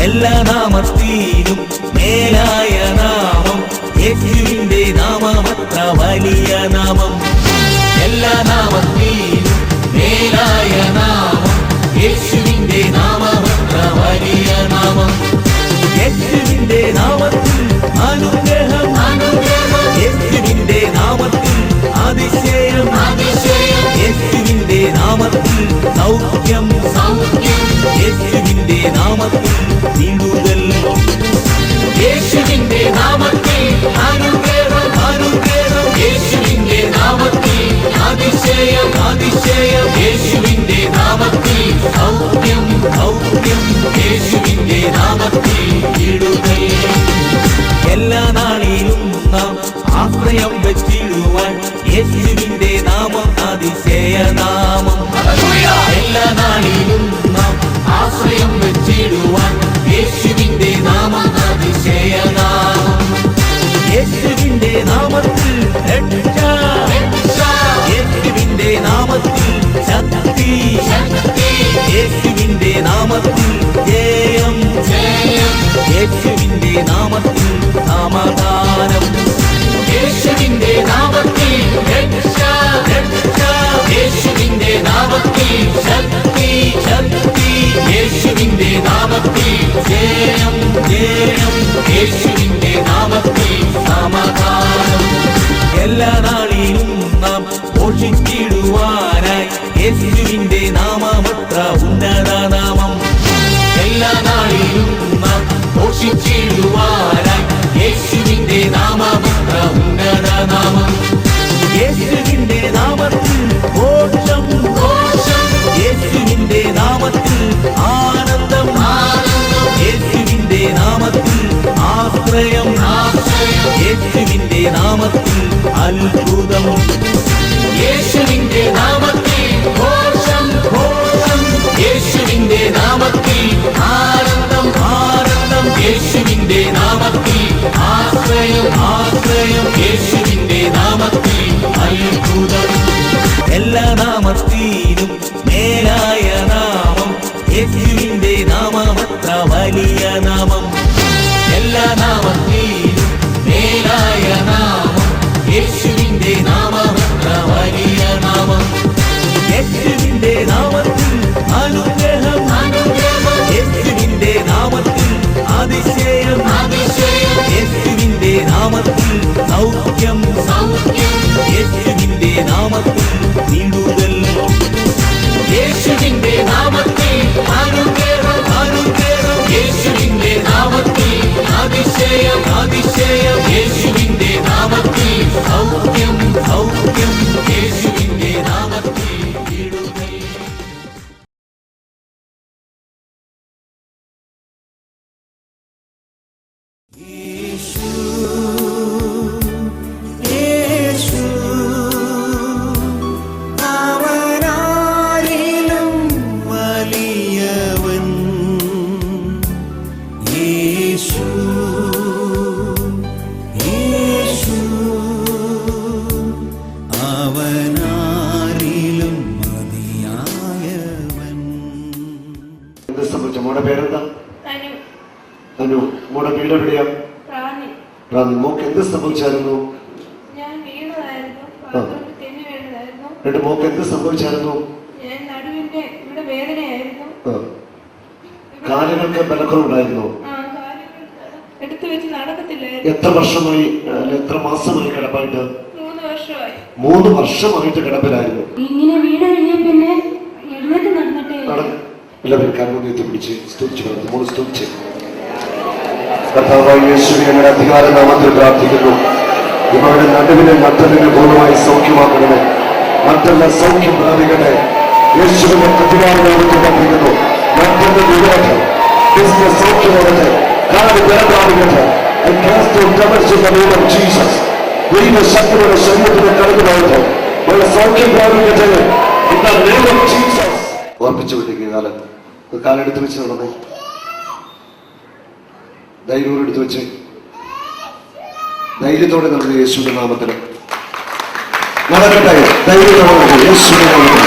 എല്ലാ നാമത്തിലും മേലായ നാമം യേശുവിന്റെ നാമമത്ര വലിയ നാമം. എല്ലാ നാമത്തിലും മേലായ നാമം യേശുവിന്റെ നാമമത്ര വലിയ നാമം. യേശുവിന്റെ നാമത്തിൽ അനുഗ്രഹം, യേശുവിന്റെ നാമത്തിൽ അതിശയം, യേശുവിന്റെ നാമത്തിൽ സൗഖ്യം, യേശുവിന്റെ നാമത്തിൽ വിടുതൽ, യേശുവിന്റെ നാമത്തിൽ അനുഗ്രഹം, യേശുവിന്റെ നാമത്തിൽ അതിശയം, യേശുവിന്റെ നാമത്തിൽ സൗഖ്യം, യേശുവിന്റെ നാമത്തിൽ വിടുതൽ. എല്ലാ നാളിലും നാം ആശ്രയം വെച്ചിടുവാൻ യേശുവിന്റെ നാമം അതിശയനാമം. എല്ലാ നാളിലും നാം ആശ്രയം വെച്ചിടുവാൻ യേശുവിന്റെ നാമം അതിശയനാമം. യേശുവിന്റെ നാമത്തിൽ രക്ഷ, യേശുവിന്റെ നാമത്തിൽ ശക്തി, യേശുവിന്റെ നാമത്തിൽ ജയം, യേശുവിന്റെ നാമത്തിൽ സമാധാനം, യേശുവിന്റെ നാമത്തിൽ രക്ഷ, യേശുവിന്റെ നാമത്തിൽ ശക്തി, യേശുവിന്റെ നാമത്തിൽ ജയം, യേശുവിന്റെ നാമത്തിൽ സമാധാനം. എല്ലാ നാളിലും നാം ഘോഷിച്ചിടുവാനായി യേശുവിന്റെ നാമമത്ര ഉന്നത നാമം. എല്ലാ നാളിലും നാം ഘോഷിച്ചിടുവാനായി യേശുവിന്റെ നാമമത്ര ഉന്നത നാമം. യേശുവിന്റെ നാമത്തിൽ ഘോഷം, യേശുവിന്റെ നാമത്തിൽ ആനന്ദം, യേശുവിന്റെ നാമത്തിൽ ആശ്രയം, യേശുവിന്റെ നാമത്തിൽ അത്ഭുതം. യേശുവിന്റെ നാമത്തിൽ ഘോഷം, യേശുവിന്റെ നാമത്തിൽ ആനന്ദം, യേശുവിന്റെ നാമത്തിൽ ആശ്രയം, യേശുവിന്റെ നാമത്തിൽ അത്ഭുതം. എല്ലാ നാമത്തിലും മേലായ നാമം യേശുവിന്റെ നാമമത്ര വലിയ നാമം. എല്ലാ നാമത്തിലും മേലായ നാമം യേശുവിന്റെ നാമമത്ര വലിയ നാമം. യേശുവിന്റെ നാമത്തിൽ അനുഗ്രഹം, യേശുവിന്റെ നാമത്തിൽ അതിശയം, യേശുവിന്റെ നാമത്തിൽ സൗഖ്യം, യേശുവിന്റെ നാമത്തിൽ വിടുതൽ, യേശുവിന്റെ നാമത്തിൽ അനുഗ്രഹം, യേശുവിന്റെ നാമത്തിൽ അതിശയം, യേശുവിന്റെ നാമത്തിൽ സൗഖ്യം, യേശുവിന്റെ നാമത്തിൽ വിടുതൽ. യേശു, യേശു, വീട് എവിടെയാ? മോക്ക് എന്ത് സംഭവിച്ചായിരുന്നു? എന്നിട്ട് മോക്ക് എന്ത് സംഭവിച്ചായിരുന്നു? കാലുകൾക്ക് ബലക്കുറവുണ്ടായിരുന്നു. എത്ര വർഷമായി, എത്ര മാസമായി കിടപ്പായിട്ട്? 3 വർഷമായിട്ട് കിടപ്പിലായിരുന്നു. എല്ലാവരും കർമ്മത്തെ പിടിച്ച് സ്തുതിച്ചു പറഞ്ഞു. മോള് സ്തുതിച്ച് കർത്താവായ യേശുവേ, ഞങ്ങളുടെ അധികാര നാമത്തിൽ പ്രാർത്ഥിക്കുന്നു. ഇവരുടെ നടുവിനെ നട്ടലിനെ പൂർണ്ണമായി സൗഖ്യമാക്കണമേ. നട്ടെല്ലാം സൗഖ്യം പ്രാപിക്കട്ടെ. യേശുവിന്റെ അധികാര നാമത്തിൽ പ്രാർത്ഥിക്കുന്നു. നട്ടലിന്റെ വിവേകം ബിസിനസ് സൗഖ്യമാകട്ടെ. കാല് ബലം പ്രാപിക്കട്ടെ. ദൈവശക്തിയുടെ ശരീരത്തിന് കടന്നു പോകട്ടെ. വളരെ സൗഖ്യം പ്രാപിക്കട്ടെ. ഓർപ്പിച്ചു വിട്ടിരിക്കുക. കാലെടുത്ത് വെച്ച് നടന്നേ. ധൈര്യം എടുത്തു വെച്ച് ധൈര്യത്തോടെ നടന്നു. യേശുവിന്റെ നാമത്തിൽ നടക്കട്ടെ. ധൈര്യത്തോടെ യേശുവിന്റെ നാമത്തിൽ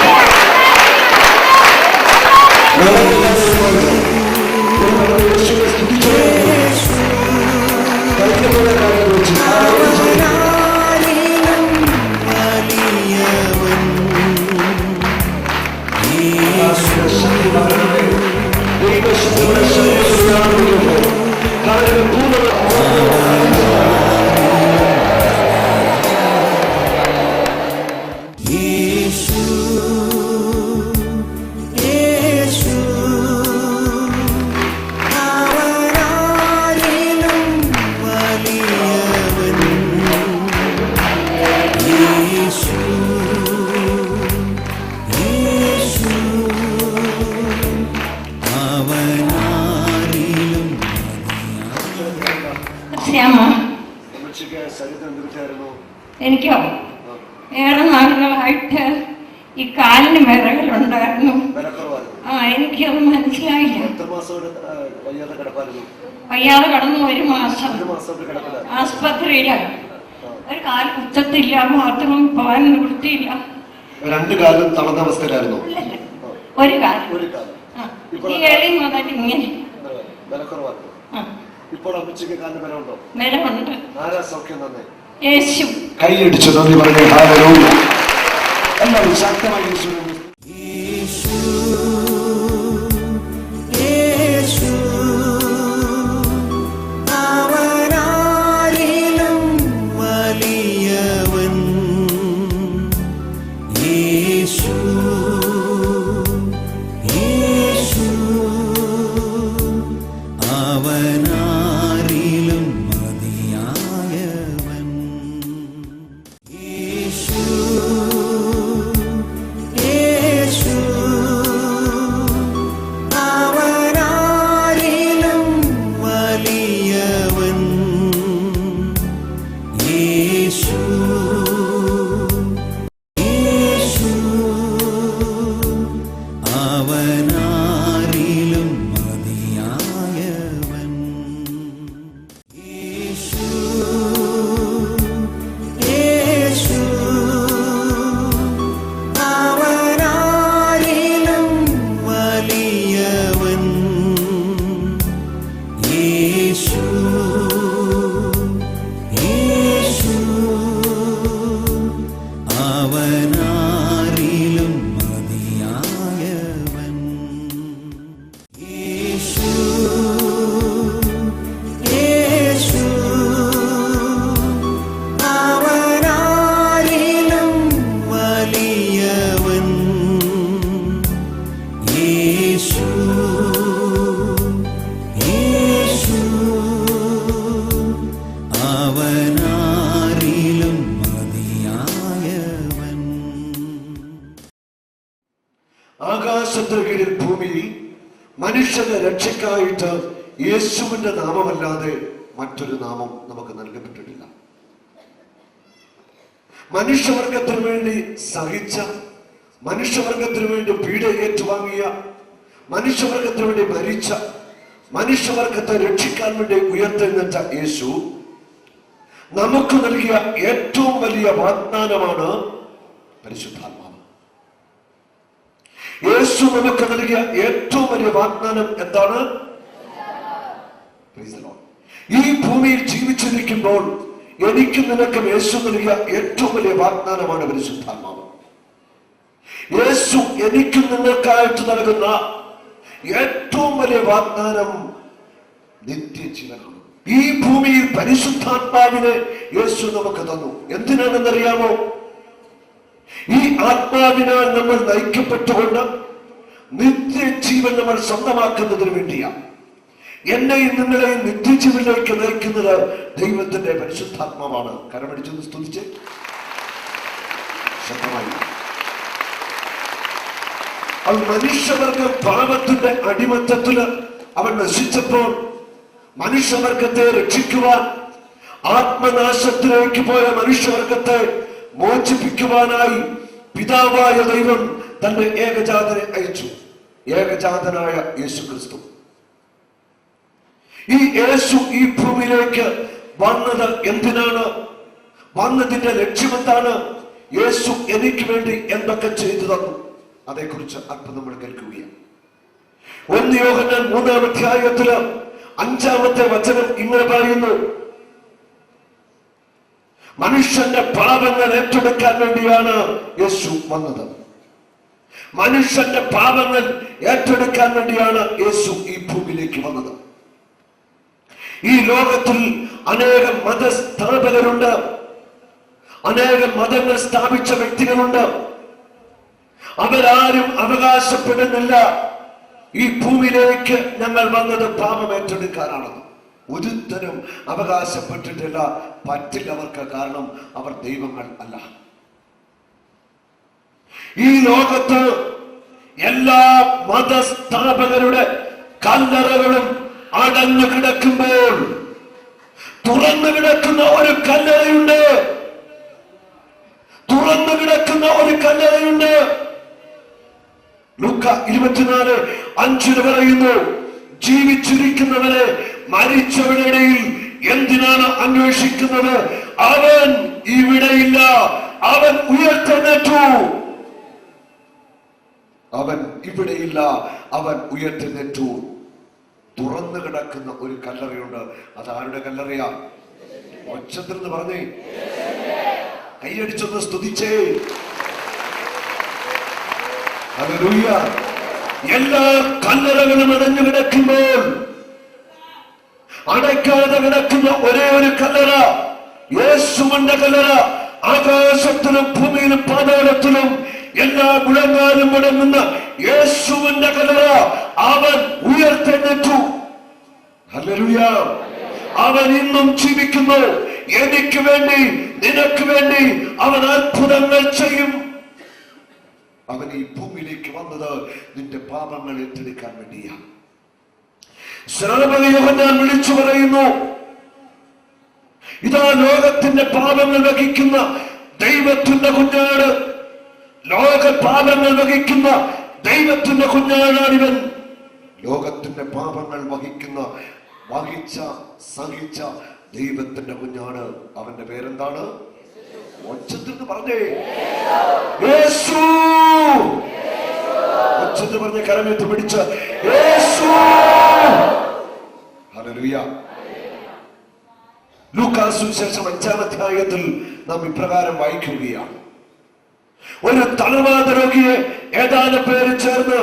എനിക്കോ ഏറെ നാളുകളായിട്ട് ഈ കാലിന് വിറകലുണ്ടായിരുന്നു. എനിക്കത് മനസ്സിലായില്ല. വയ്യാതെ കടന്നു 1 മാസം ആസ്പത്രിയിലാണ്. ഒരു കാല് കുത്തത്തില്ല, ബാത്റൂമിൽ പോകാൻ നിവൃത്തിയില്ല. 2 കാലും തളർന്ന അവസ്ഥയിലായിരുന്നു. ഒരു കാലം ഈ എളി മുതൽ ഇങ്ങനെ ബലമുണ്ട്. യേശു കൈയടിച്ചു നന്ദി പറഞ്ഞു. എല്ലാവരും ശക്തമായി ആകാശത്തിന് കീഴിൽ ഭൂമിയിൽ മനുഷ്യന്റെ രക്ഷയ്ക്കായിട്ട് യേശുവിന്റെ നാമമല്ലാതെ മറ്റൊരു നാമം നമുക്ക് നൽകപ്പെട്ടിട്ടില്ല. മനുഷ്യവർഗത്തിനു വേണ്ടി സഹിച്ച, മനുഷ്യവർഗത്തിനു വേണ്ടി പീഡ ഏറ്റുവാങ്ങിയ, മനുഷ്യവർഗത്തിനു വേണ്ടി മരിച്ച, മനുഷ്യവർഗത്തെ രക്ഷിക്കാൻ വേണ്ടി ഉയർത്തെഴുന്നേറ്റ യേശു നമുക്ക് നൽകിയ ഏറ്റവും വലിയ വാഗ്ദാനമാണ് പരിശുദ്ധാത്മാവ്. യേശു നമുക്ക് നൽകിയ ഏറ്റവും വലിയ വാഗ്ദാനം എന്താണ്? ഈ ഭൂമിയിൽ ജീവിച്ചിരിക്കുമ്പോൾ എനിക്ക് നിനക്കും യേശു നൽകിയ ഏറ്റവും വലിയ വാഗ്ദാനമാണ് പരിശുദ്ധാത്മാവ്. യേശു എനിക്കും നിങ്ങൾക്കായിട്ട് നൽകുന്ന ഏറ്റവും വലിയ വാഗ്ദാനം നിത്യജീവനാണ്. ഈ ഭൂമിയിൽ പരിശുദ്ധാത്മാവിനെ യേശു നമുക്ക് തന്നു. എന്തിനാണെന്നറിയാമോ? ഈ ആത്മാവിനാൽ നമ്മൾ നയിക്കപ്പെട്ടുകൊണ്ട് നിത്യജീവൻ നമ്മൾ സ്വന്തമാക്കുന്നതിന് വേണ്ടിയാണ്. എന്നെയും നിങ്ങളെയും നിത്യജീവനിലേക്ക് നയിക്കുന്നത് ദൈവത്തിന്റെ പരിശുദ്ധാത്മാവാണ്. കരമടിച്ചൊന്ന് സ്തുതിച്ച് ശക്തമായി. അത് മനുഷ്യവർഗം പാപത്തിന്റെ അടിമത്തത്തില് അവൻ നശിച്ചപ്പോൾ മനുഷ്യവർഗത്തെ രക്ഷിക്കുവാൻ, ആത്മനാശത്തിലേക്ക് പോയ മനുഷ്യവർഗത്തെ മോചിപ്പിക്കുവാനായി പിതാവായ ദൈവം തന്റെ ഏകജാതനെ അയച്ചു. ഏകജാതനായ യേശു ക്രിസ്തു. ഈ യേശു ഈ ഭൂമിയിലേക്ക് വന്നത് എന്തിനാണ്? വന്നതിന്റെ ലക്ഷ്യമെന്താണ്? യേശു എനിക്ക് വേണ്ടി എന്തൊക്കെ ചെയ്തു തന്നു? അതേക്കുറിച്ച് അല്പം നമ്മൾ കേൾക്കുകയാണ്. 1 യോഹന്നാൻ 3-ാം അധ്യായത്തില് 5-ാമത്തെ വചനം ഇങ്ങനെ പറയുന്നു: മനുഷ്യന്റെ പാപങ്ങൾ ഏറ്റെടുക്കാൻ വേണ്ടിയാണ് യേശു വന്നത്. മനുഷ്യന്റെ പാപങ്ങൾ ഏറ്റെടുക്കാൻ വേണ്ടിയാണ് യേശു ഈ ഭൂമിയിലേക്ക് വന്നത്. ഈ ലോകത്തിൽ അനേകം മതസ്ഥാപകരുണ്ട്, അനേകം മതങ്ങൾ സ്ഥാപിച്ച വ്യക്തികളുണ്ട്. അവരാരും അവകാശപ്പെടുന്നില്ല ഈ ഭൂമിയിലേക്ക് ഞങ്ങൾ വന്നത് പാപം ഏറ്റെടുക്കാനാണെന്ന്. ഒരുത്തരും അവകാശപ്പെട്ടിട്ടില്ല. പറ്റില്ല അവർക്ക്. കാരണം അവർ ദൈവങ്ങൾ അല്ല. ഈ ലോകത്ത് എല്ലാ മതസ്ഥാപകരുടെ കല്ലറകളും അടഞ്ഞു കിടക്കുമ്പോൾ തുറന്നു കിടക്കുന്ന ഒരു കല്ലറയുണ്ട്. തുറന്നു കിടക്കുന്ന ഒരു കല്ലറയുണ്ട്. ലൂക്ക 24:5 പറയുന്നു: ജീവിച്ചിരിക്കുന്നവരെ മരിച്ചവരുടെ ഇടയിൽ എന്തിനാണ് അന്വേഷിക്കുന്നത്? അവൻ ഇവിടെയില്ല, അവൻ ഉയർത്തെഴുന്നേറ്റു. അവൻ ഇവിടെയില്ല, അവൻ ഉയർത്തെഴുന്നേറ്റു. തുറന്നു കിടക്കുന്ന ഒരു കല്ലറയുണ്ട്. അതാരുടെ കല്ലറയാ? ഒച്ചത്തിൽ നിന്ന് പറഞ്ഞേ, കൈയടിച്ചൊന്ന് സ്തുതിച്ചേ. ഹല്ലേലൂയ. എല്ലാ കല്ലറകളും അടഞ്ഞു കിടക്കുമ്പോൾ അടയ്ക്കാതെ കിടക്കുന്ന ഒരേ ഒരു കല്ലറ യേശുവിന്റെ കല്ലറ. ആകാശത്തിലും ഭൂമിയിലും പാതാളത്തിലും എല്ലാ മുഴങ്ങാനും മുടങ്ങുന്ന യേശുവിന്റെ കല്ലറ. അവൻ ഉയർത്തെഴുന്നേറ്റു. ഹല്ലേലൂയ. അവൻ ഇന്നും ജീവിക്കുന്നു. എനിക്ക് വേണ്ടി, നിനക്ക് വേണ്ടി അവൻ അത്ഭുതങ്ങൾ ചെയ്യും. അവൻ ഈ ഭൂമിയിലേക്ക് വന്നത് നിന്റെ പാപങ്ങൾ ഏറ്റെടുക്കാൻ വേണ്ടിയാണ്. സ്നാപക യോഹന്നാൻ വിളിച്ചു പറയുന്നു: ഇതാ ലോകത്തിന്റെ പാപങ്ങൾ വഹിക്കുന്ന ദൈവത്തിന്റെ കുഞ്ഞാട്. ലോക പാപങ്ങൾ വഹിക്കുന്ന ദൈവത്തിന്റെ കുഞ്ഞാടാണിവൻ. ലോകത്തിന്റെ പാപങ്ങൾ സഹിച്ച ദൈവത്തിന്റെ കുഞ്ഞാട്. അവന്റെ പേരെന്താണ്? ഒച്ചത്തിൽ പറഞ്ഞേ, യേശു. ഒച്ചത്തിൽ പറഞ്ഞ കരമേറ്റ് പിടിച്ച യേശു. ഹല്ലേലൂയ. ലൂക്കാസ് സുവിശേഷം 5-ാം അധ്യായത്തിൽ നാം ഇപ്രകാരം വായിക്കുകയാണ്: ഒരു തളർവാദ രോഗിയെ ഏതാനും പേര് ചേർന്ന്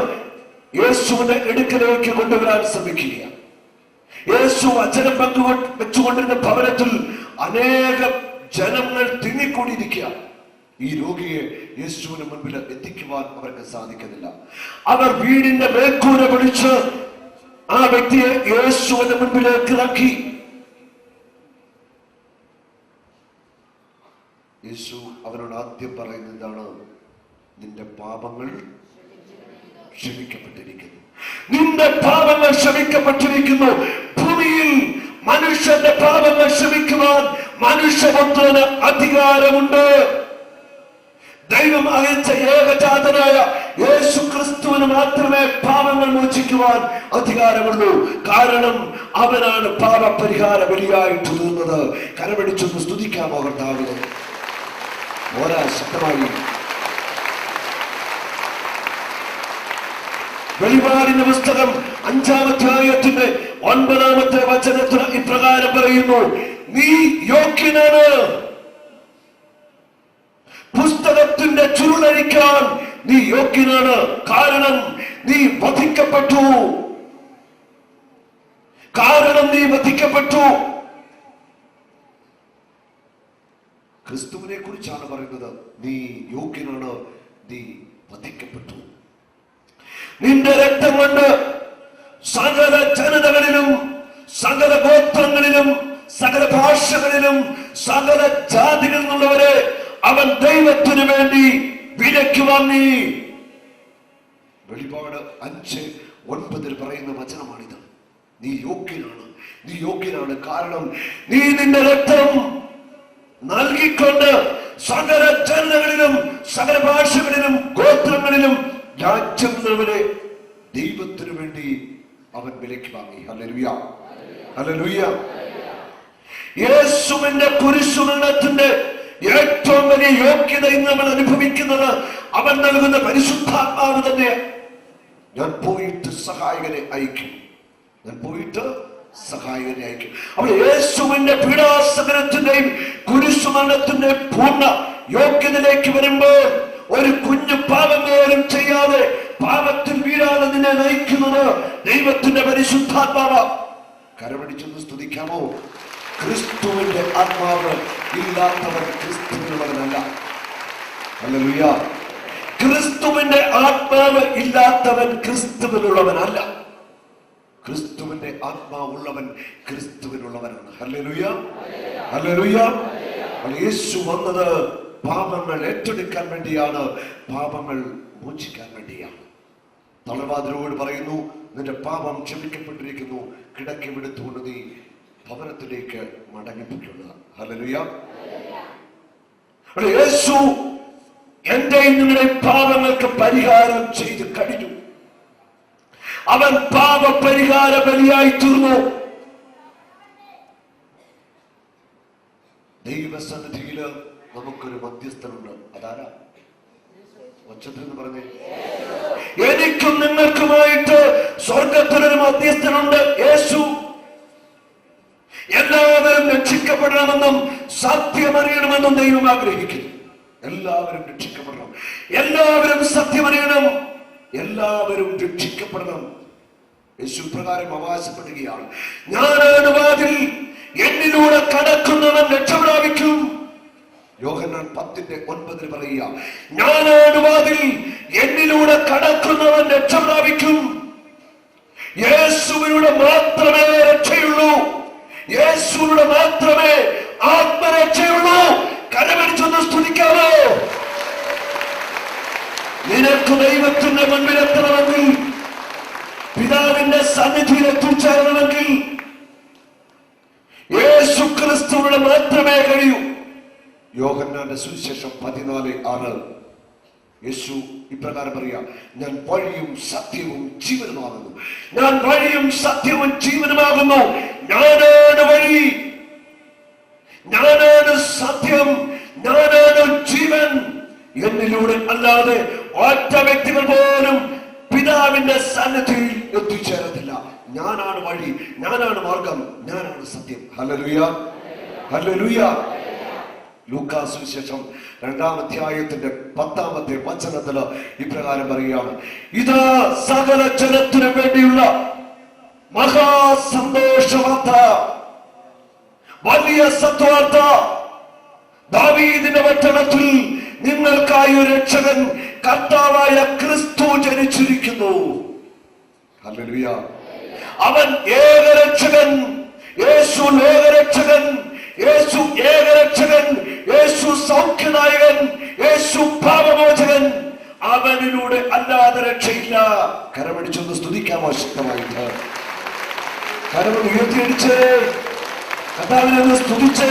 യേശുവിന്റെ അടുക്കലേക്ക് കൊണ്ടുവരാൻ ശ്രമിക്കുകയാണ്. യേശു വചനം വെച്ചുകൊണ്ടിരുന്ന ഭവനത്തിൽ അനേകം ജനങ്ങൾ തിങ്ങിക്കൂടിയിരിക്കുക. ഈ രോഗിയെ യേശുവിന് മുൻപിൽ എത്തിക്കുവാൻ അവർക്ക് സാധിക്കുന്നില്ല. അവർ വീടിന്റെ മേൽക്കൂര പിടിച്ച് ആ വ്യക്തിയെ യേശുവിന്റെ മുൻപിലേക്ക് ഇറക്കി. യേശു അവനോട് ആദ്യം പറയുന്നത് എന്താണ്? നിന്റെ പാപങ്ങൾ ക്ഷമിക്കപ്പെട്ടിരിക്കുന്നു. നിന്റെ പാപങ്ങൾ ക്ഷമിക്കപ്പെട്ടിരിക്കുന്നു. ഭൂമിയിൽ മനുഷ്യന്റെ പാപങ്ങൾ ക്ഷമിക്കുവാൻ മനുഷ്യപുത്രന് അധികാരമുണ്ട്. ദൈവം അയച്ച ഏകജാതനായ യേശു ക്രിസ്തുവിന് മാത്രമേ പാപങ്ങൾ മോചിക്കുവാൻ അധികാരമുള്ളൂ. കാരണം അവനാണ് പാപപരിഹാര ബലിയായിട്ട് തീർന്നത്. കരമടിച്ചൊന്ന് സ്തുതിക്കാമോ കർത്താവിനെ? ഓരാ ശക്തമായി. വെളിപാടിന്റെ പുസ്തകം 5-ാം അധ്യായത്തിന്റെ 9-ാമത്തെ വചനത്തിൽ ഇപ്രകാരം പറയുന്നു, നീ യോഗ്യനാണ് പുസ്തകത്തിന്റെ ചുരുളഴിക്കാൻ, നീ യോഗ്യനാണ്. കാരണം നീ വധിക്കപ്പെട്ടു. ക്രിസ്തുവിനെ കുറിച്ചാണ് പറയുന്നത്. നീ യോഗ്യനാണ്, നീ വധിക്കപ്പെട്ടു. നിന്റെ രക്തം കൊണ്ട് സകല ജനതകളിലും സകല ഗോത്രങ്ങളിലും സകല ഭാഷകളിലും സകല ജാതികളിൽ നിന്നുള്ളവരെ അവൻ ദൈവത്തിനു വേണ്ടി വിലയ്ക്ക് വാങ്ങി. വെളിപാട് 5:9 പറയുന്ന വചനമാണിത്. നീ യോഗ്യനാണ്. കാരണം നീ നിന്റെ രക്തം നൽകിക്കൊണ്ട് സകല ജനതകളിലും സകല ഭാഷകളിലും ഗോത്രങ്ങളിലും രാജ്യങ്ങളിലെ ദൈവത്തിനു വേണ്ടി അവൻ വിലയ്ക്ക് വാങ്ങി. Hallelujah, hallelujah. യേശുവിന്റെ കുരിശുമരണത്തിന്റെ ഏറ്റവും വലിയ യോഗ്യത ഇന്ന് നമ്മൾ അനുഭവിക്കുന്നത് അവൻ നൽകുന്ന പരിശുദ്ധാത്മാവ് തന്നെ. ഞാൻ പോയിട്ട് സഹായകനെ അയക്കും. അപ്പോൾ യേശുവിന്റെ പീഡാസഹനത്തിന്റെയും കുരിശുമരണത്തിന്റെയും പൂർണ്ണ യോഗ്യതയിലേക്ക് വരുമ്പോൾ ഒരു കുഞ്ഞു പാപം പോലും ചെയ്യാതെ പാപത്തിൽ വീഴാതെ നിന്നെ നയിക്കുന്നത് ദൈവത്തിന്റെ പരിശുദ്ധാത്മാവ്. കരമടിച്ചൊന്ന് സ്തുതിക്കാമോ? ക്രിസ്തുവിന്റെ ആത്മാവ് ഇല്ലാത്തവൻ ക്രിസ്തുവിനുള്ളവനല്ല. ഹല്ലേലൂയ. ക്രിസ്തുവിന്റെ ആത്മാവ് ഇല്ലാത്തവൻ ക്രിസ്തുവിനുള്ളവനല്ല. ക്രിസ്തുവിന്റെ ആത്മാവുള്ളവൻ ക്രിസ്തുവിനുള്ളവനാണ്. ഹല്ലേലൂയ, ഹല്ലേലൂയ. യേശു വന്നത് പാപങ്ങൾ ഏറ്റെടുക്കാൻ വേണ്ടിയാണ്, പാപങ്ങൾ മോചിക്കാൻ വേണ്ടിയാണ്. തളർവാതിരോട് പറയുന്നു, നിന്റെ പാപം ക്ഷമിക്കപ്പെട്ടിരിക്കുന്നു, കിടക്കി വിടുത്തുകൊണ്ട് നീ ഭവനത്തിലേക്ക് മടങ്ങിപ്പോയിട്ടുണ്ട്. ഹല്ലേലൂയ. യേശു എന്റെയും നിങ്ങളുടെ പാപങ്ങൾക്ക് പരിഹാരം ചെയ്ത് കഴിഞ്ഞു. അവൻ പാപപരിഹാര ബലിയായി തീർന്നു. ദൈവസന്നിധിയില് നമുക്കൊരു മധ്യസ്ഥനുണ്ട്. അതാരാ? ഒച്ചത്തിൽ പറഞ്ഞേ. എനിക്കും നിങ്ങൾക്കുമായിട്ട് സ്വർഗത്തിലൊരു മധ്യസ്ഥനുണ്ട്, യേശു. എല്ലാവരും രക്ഷിക്കപ്പെടണമെന്നും സത്യമറിയണമെന്നും ദൈവം ആഗ്രഹിക്കുന്നു. എല്ലാവരും രക്ഷിക്കപ്പെടണം, എല്ലാവരും സത്യമറിയണം, എല്ലാവരും രക്ഷിക്കപ്പെടണം. യേശു പ്രകാരം അവകാശപ്പെടുകയാണ്, ഞാനാണ് വാതിൽ, എന്നിലൂടെ കടക്കുന്നവൻ രക്ഷ പ്രാപിക്കും. യോഹന്നാൻ 10:9 പറയുക, ഞാനാണ് വാതിൽ, എന്നിലൂടെ കടക്കുന്നവൻ രക്ഷ പ്രാപിക്കും. യേശുവിലൂടെ മാത്രമേ രക്ഷയുള്ളൂ, യേശുവിലൂടെ മാത്രമേ ആത്മരക്ഷയുള്ളൂ. കരമടിച്ചൊന്ന് സ്തുതിക്കാമോ? നിനക്ക് ദൈവത്തിന്റെ മുൻപിലെത്തണമെങ്കിൽ, പിതാവിന്റെ സന്നിധിയിൽ എത്തിച്ചേരണമെങ്കിൽ യേശു ക്രിസ്തുവിലൂടെ മാത്രമേ കഴിയൂ. യോഹന്നാന്റെ സുവിശേഷം 14:6 യേശു ഇപ്രകാരം പറയാ, ഞാൻ വഴിയും സത്യവും ജീവനുമാകുന്നു. ഞാൻ വഴിയും സത്യവും ജീവനുമാകുന്നു. ഞാനാണ് വഴി, ഞാനാണ് സത്യം, ഞാനാണ് ജീവൻ. എന്നിലൂടെ അല്ലാതെ ഒറ്റ വ്യക്തികൾ പോലും പിതാവിന്റെ സന്നിധിയിൽ എത്തിച്ചേരത്തില്ല. ഞാനാണ് വഴി, ഞാനാണ് മാർഗം, ഞാനാണ് സത്യം. Hallelujah, hallelujah. ലൂക്കാസ് സുവിശേഷം 2-ാം അധ്യായത്തിന്റെ 10-ാമത്തെ വചനത്തിൽ ഇപ്രകാരം പറയുകയാണ്, ഇതാ സകല ജനത്തിനു വേണ്ടിയുള്ള മഹാസന്തോഷവാർത്ത, വലിയ സത്വാർത്ത. ദാവീദിന്റെ പട്ടണത്തിൽ നിങ്ങൾക്കായി ഒരു രക്ഷകൻ, കർത്താവായ ക്രിസ്തു ജനിച്ചിരിക്കുന്നു. ഹല്ലേലൂയ. അവൻ ഏകരക്ഷകൻ, യേശു ലോകരക്ഷകൻ, യേശു ഏകരക്ഷകൻ, യേശു സൗഖ്യനായകൻ, യേശു പാപമോചകൻ. അവനിലൂടെ അല്ലാതെ രക്ഷയില്ല. കരമടിച്ചൊന്ന് സ്തുതിക്കാമോ? ശക്തമായിട്ട് കരമൊന്ന് ഉയർത്തിയടിച്ചേ, കർത്താവിനെ ഒന്ന് സ്തുതിച്ചേ.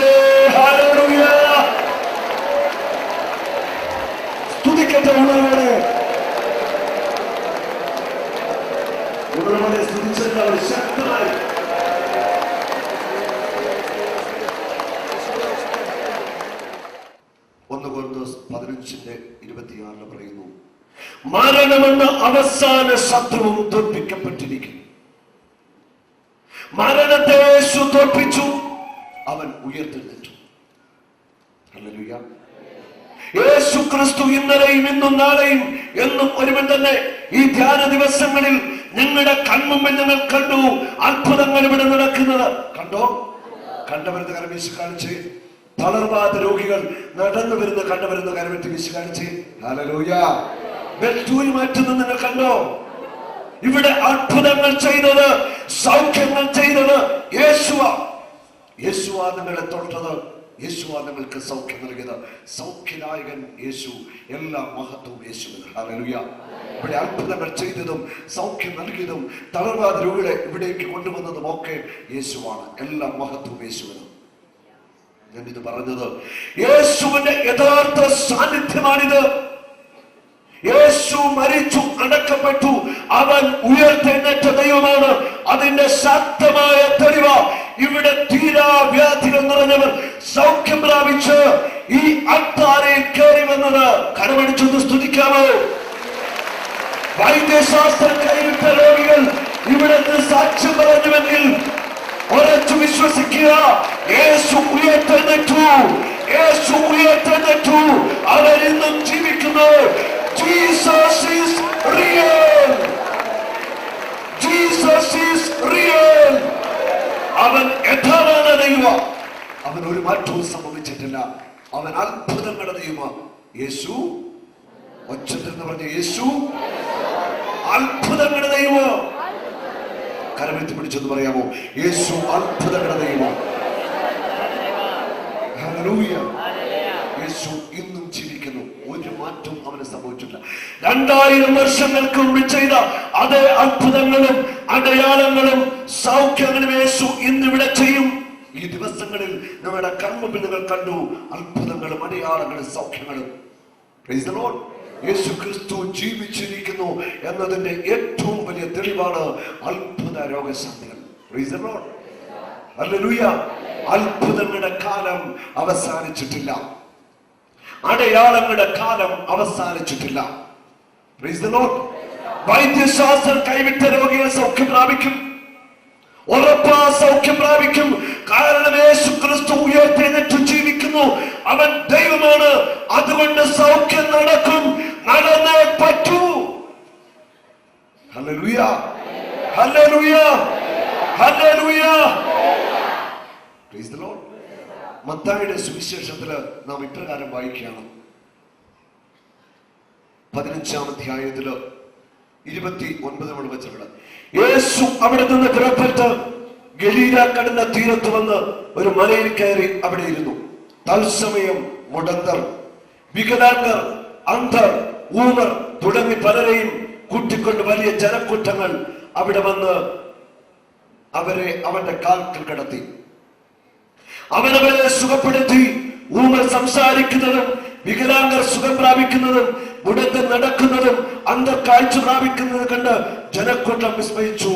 ഹല്ലേലൂയ. സ്തുതിക്കട്ടെ ഉള്ളവരെ, ഉള്ളവരെ സ്തുതിച്ചേക്കാൾ ശക്തമായി. ഒന്ന് കൊരിന്ത്യർ 15:26 പറയുന്നു, മരണമെന്ന അവസാന ശത്രുവും തോൽപ്പിക്കപ്പെട്ടിരിക്കുന്നു. മരണത്തെ യേശു തോൽപ്പിച്ചു, അവൻ ഉയർത്തെഴുന്നേറ്റു. ഹല്ലേലൂയ. യേശു ക്രിസ്തു ഇന്നലെയും ഇന്നും നാളെയും എന്നും ഒരുവൻ തന്നെ. ഈ ധ്യാന ദിവസങ്ങളിൽ നിങ്ങളുടെ കൺമുമ്പിൽ നിങ്ങൾ കണ്ടു അത്ഭുതങ്ങൾ ഇവിടെ നടക്കുന്നത്. കണ്ടോ? കണ്ടവരുന്ന കരം വീശി കാണിച്ച്. തളർവാദ രോഗികൾ നടന്നു വരുന്ന കണ്ടവരുന്ന കരമെത്തി വീശി കാണിച്ച്. ഹല്ലേലൂയ. ബെൽറ്റൂരി മാറ്റുന്നത് നിങ്ങൾ കണ്ടോ? ഇവിടെ അത്ഭുതങ്ങൾ ചെയ്തത്, സൗഖ്യങ്ങൾ ചെയ്തത് യേശുവാ. യേശുവാ നിങ്ങളെ തൊട്ടത്, യേശുവാ നിങ്ങൾക്ക് സൗഖ്യം നൽകിയത്. സൗഖ്യനായകൻ യേശു. എല്ലാ മഹത്വവും യേശുവിന്. ഹല്ലേലൂയ. ഇവിടെ അത്ഭുതങ്ങൾ ചെയ്തതും സൗഖ്യം നൽകിയതും തളർവാദ രോഗികളെ ഇവിടേക്ക് കൊണ്ടുവന്നതും ഒക്കെ യേശുവാണ്. എല്ലാ മഹത്വവും യേശുവിന്. ഞാനിത് പറഞ്ഞത് യേശുവിന്റെ യഥാർത്ഥ സാന്നിധ്യമാണിത്. യേശു മരിച്ചു, അടക്കപ്പെട്ടു, അവൻ ഉയർത്തെഴുന്നേറ്റ ദൈവമാണ്. അതിന്റെ ശക്തമായ തെളിവ ഇവിടെ തീരാ വ്യാധികൾ നിറഞ്ഞവർ സൗഖ്യം പ്രാപിച്ച് ഈ അത്താരയിൽ കയറി വന്നത്. കരമടിച്ചൊന്ന് സ്തുതിക്കാമോ? വൈദ്യശാസ്ത്രം കൈവിട്ട രോഗികൾ ഇവിടെ സാക്ഷ്യം പറഞ്ഞുവെങ്കിൽ ഉറച്ചു വിശ്വസിക്കുക. യേശു ഉയർത്തെഴുന്നേറ്റു, യേശു ഉയർത്തെഴുന്നേറ്റു, അവൻ ഇന്നും ജീവിക്കുന്നു. Jesus is real. Jesus is real. അവൻ യഥാർത്ഥ ദൈവം. അവൻ ഒരു മാറ്റവും സംഭവിച്ചിട്ടില്ല. അവൻ അത്ഭുതങ്ങളുടെ ദൈവം. യേശു ഒച്ചത്തിൽ പറഞ്ഞ യേശു അത്ഭുതങ്ങളുടെ ദൈവം. കരമെത്തി പിടിച്ചെന്ന് പറയാമോ? യേശു അത്ഭുതങ്ങളുടെ ദൈവം. ഹല്ലേലൂയ. യേശു ഇന്നും ജീവിക്കുന്നു. ഒരു മാറ്റവും അവന് സംഭവിച്ചില്ല. 2000 വർഷങ്ങൾക്ക് മുമ്പ് ചെയ്ത അതേ അത്ഭുതങ്ങളും അടയാളങ്ങളും സൗഖ്യങ്ങളും യേശു ഇന്നിവിടെ ചെയ്യും. ഈ ദിവസങ്ങളിൽ നമ്മുടെ കൺമുമ്പിൽ നിങ്ങൾ കണ്ടു അത്ഭുതങ്ങളും അടയാളങ്ങളും സൗഖ്യങ്ങളും. Praise the lord. Yesu Kristu ജീവിച്ചിരിക്കുന്നു എന്നതിന്റെ ഏറ്റവും വലിയ തെളിവാണ് അത്ഭുത രോഗശാന്തികൾ. Praise the lord. ഹല്ലേലൂയ. അത്ഭുതങ്ങളുടെ കാലം അവസാനിച്ചിട്ടില്ല. അടയാളങ്ങളുടെ കാലം അവസാനിച്ചിട്ടില്ല. Price the Lord. വൈദ്യശാസ്ത്രം കൈവിട്ട രോഗികൾ സൗഖ്യം പ്രാപിക്കും. ഉറപ്പാ സൗഖ്യം പ്രാപിക്കും. കാരണം യേശു ക്രിസ്തു ഉയർത്തെഴുന്നേറ്റ് ജീവിക്കുന്നു. അവൻ ദൈവമാണ്. അതുകൊണ്ട് സൗഖ്യം നടക്കും, നടന്നേ പറ്റൂ. ഹല്ലേലൂയ. ഹല്ലേലൂയ. ഹല്ലേലൂയ. Price the Lord. മത്തായിയുടെ സുവിശേഷത്തില് നാം ഇപ്രകാരം വായിക്കുകയാണ്. 15-ാം അധ്യായത്തില് 29 വെച്ചവിടെ യേശു അവിടെ നിന്ന് പുറപ്പെട്ട് ഗലീല കടലിന്റെ തീരത്ത് വന്ന് ഒരു മലയിൽ കയറി അവിടെ ഇരുന്നു. തത്സമയം മുടന്തർ, വികലാംഗർ, അന്ധർ, ഊമർ തുടങ്ങി പലരെയും കൂട്ടിക്കൊണ്ട് വലിയ ജനക്കൂട്ടങ്ങൾ അവിടെ വന്ന് അവരെ അവന്റെ കാൽക്കൽ കിടത്തി. അവനവരെ സുഖപ്പെടുത്തി. ഊമർ സംസാരിക്കുന്നതും വികലാംഗർ സുഖം പ്രാപിക്കുന്നതും മുടന്തർ നടക്കുന്നതും അന്ധർ കാഴ്ച പ്രാപിക്കുന്നതും കണ്ട് ജനക്കൂട്ടം വിസ്മയിച്ചു.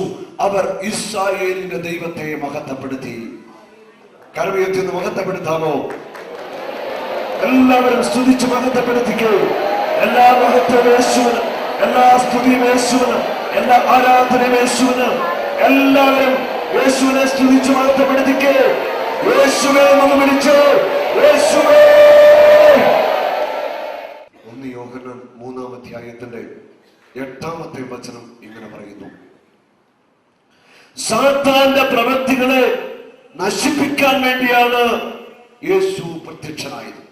അവർ ഇസ്രായേലിന്റെ ദൈവത്തെ മഹത്വപ്പെടുത്തി. കരമുയർത്തി മഹത്വപ്പെടുത്താമോ? എല്ലാവരും സ്തുതിച്ച് മഹത്വപ്പെടുത്തിക്കോ. എല്ലാ മഹത്വം യേശുവിന്, എല്ലാ സ്തുതിയും യേശുവിന്, എല്ലാ ആരാധനയും യേശുവിന്. എല്ലാവരും യേശുവിനെ സ്തുതിച്ച് മഹത്വപ്പെടുത്തിക്കോ. യേശുവേ എന്ന് വിളിച്ചു. യേശുവേ. 1 യോഹന്നാൻ 3-ാം അധ്യായത്തിന്റെ 8-ാമത്തെ വചനം ഇങ്ങനെ പറയുന്നു: സാത്താന്റെ പ്രവൃത്തികളെ നശിപ്പിക്കാൻ വേണ്ടിയാണ് യേശു പ്രത്യക്ഷനായത്.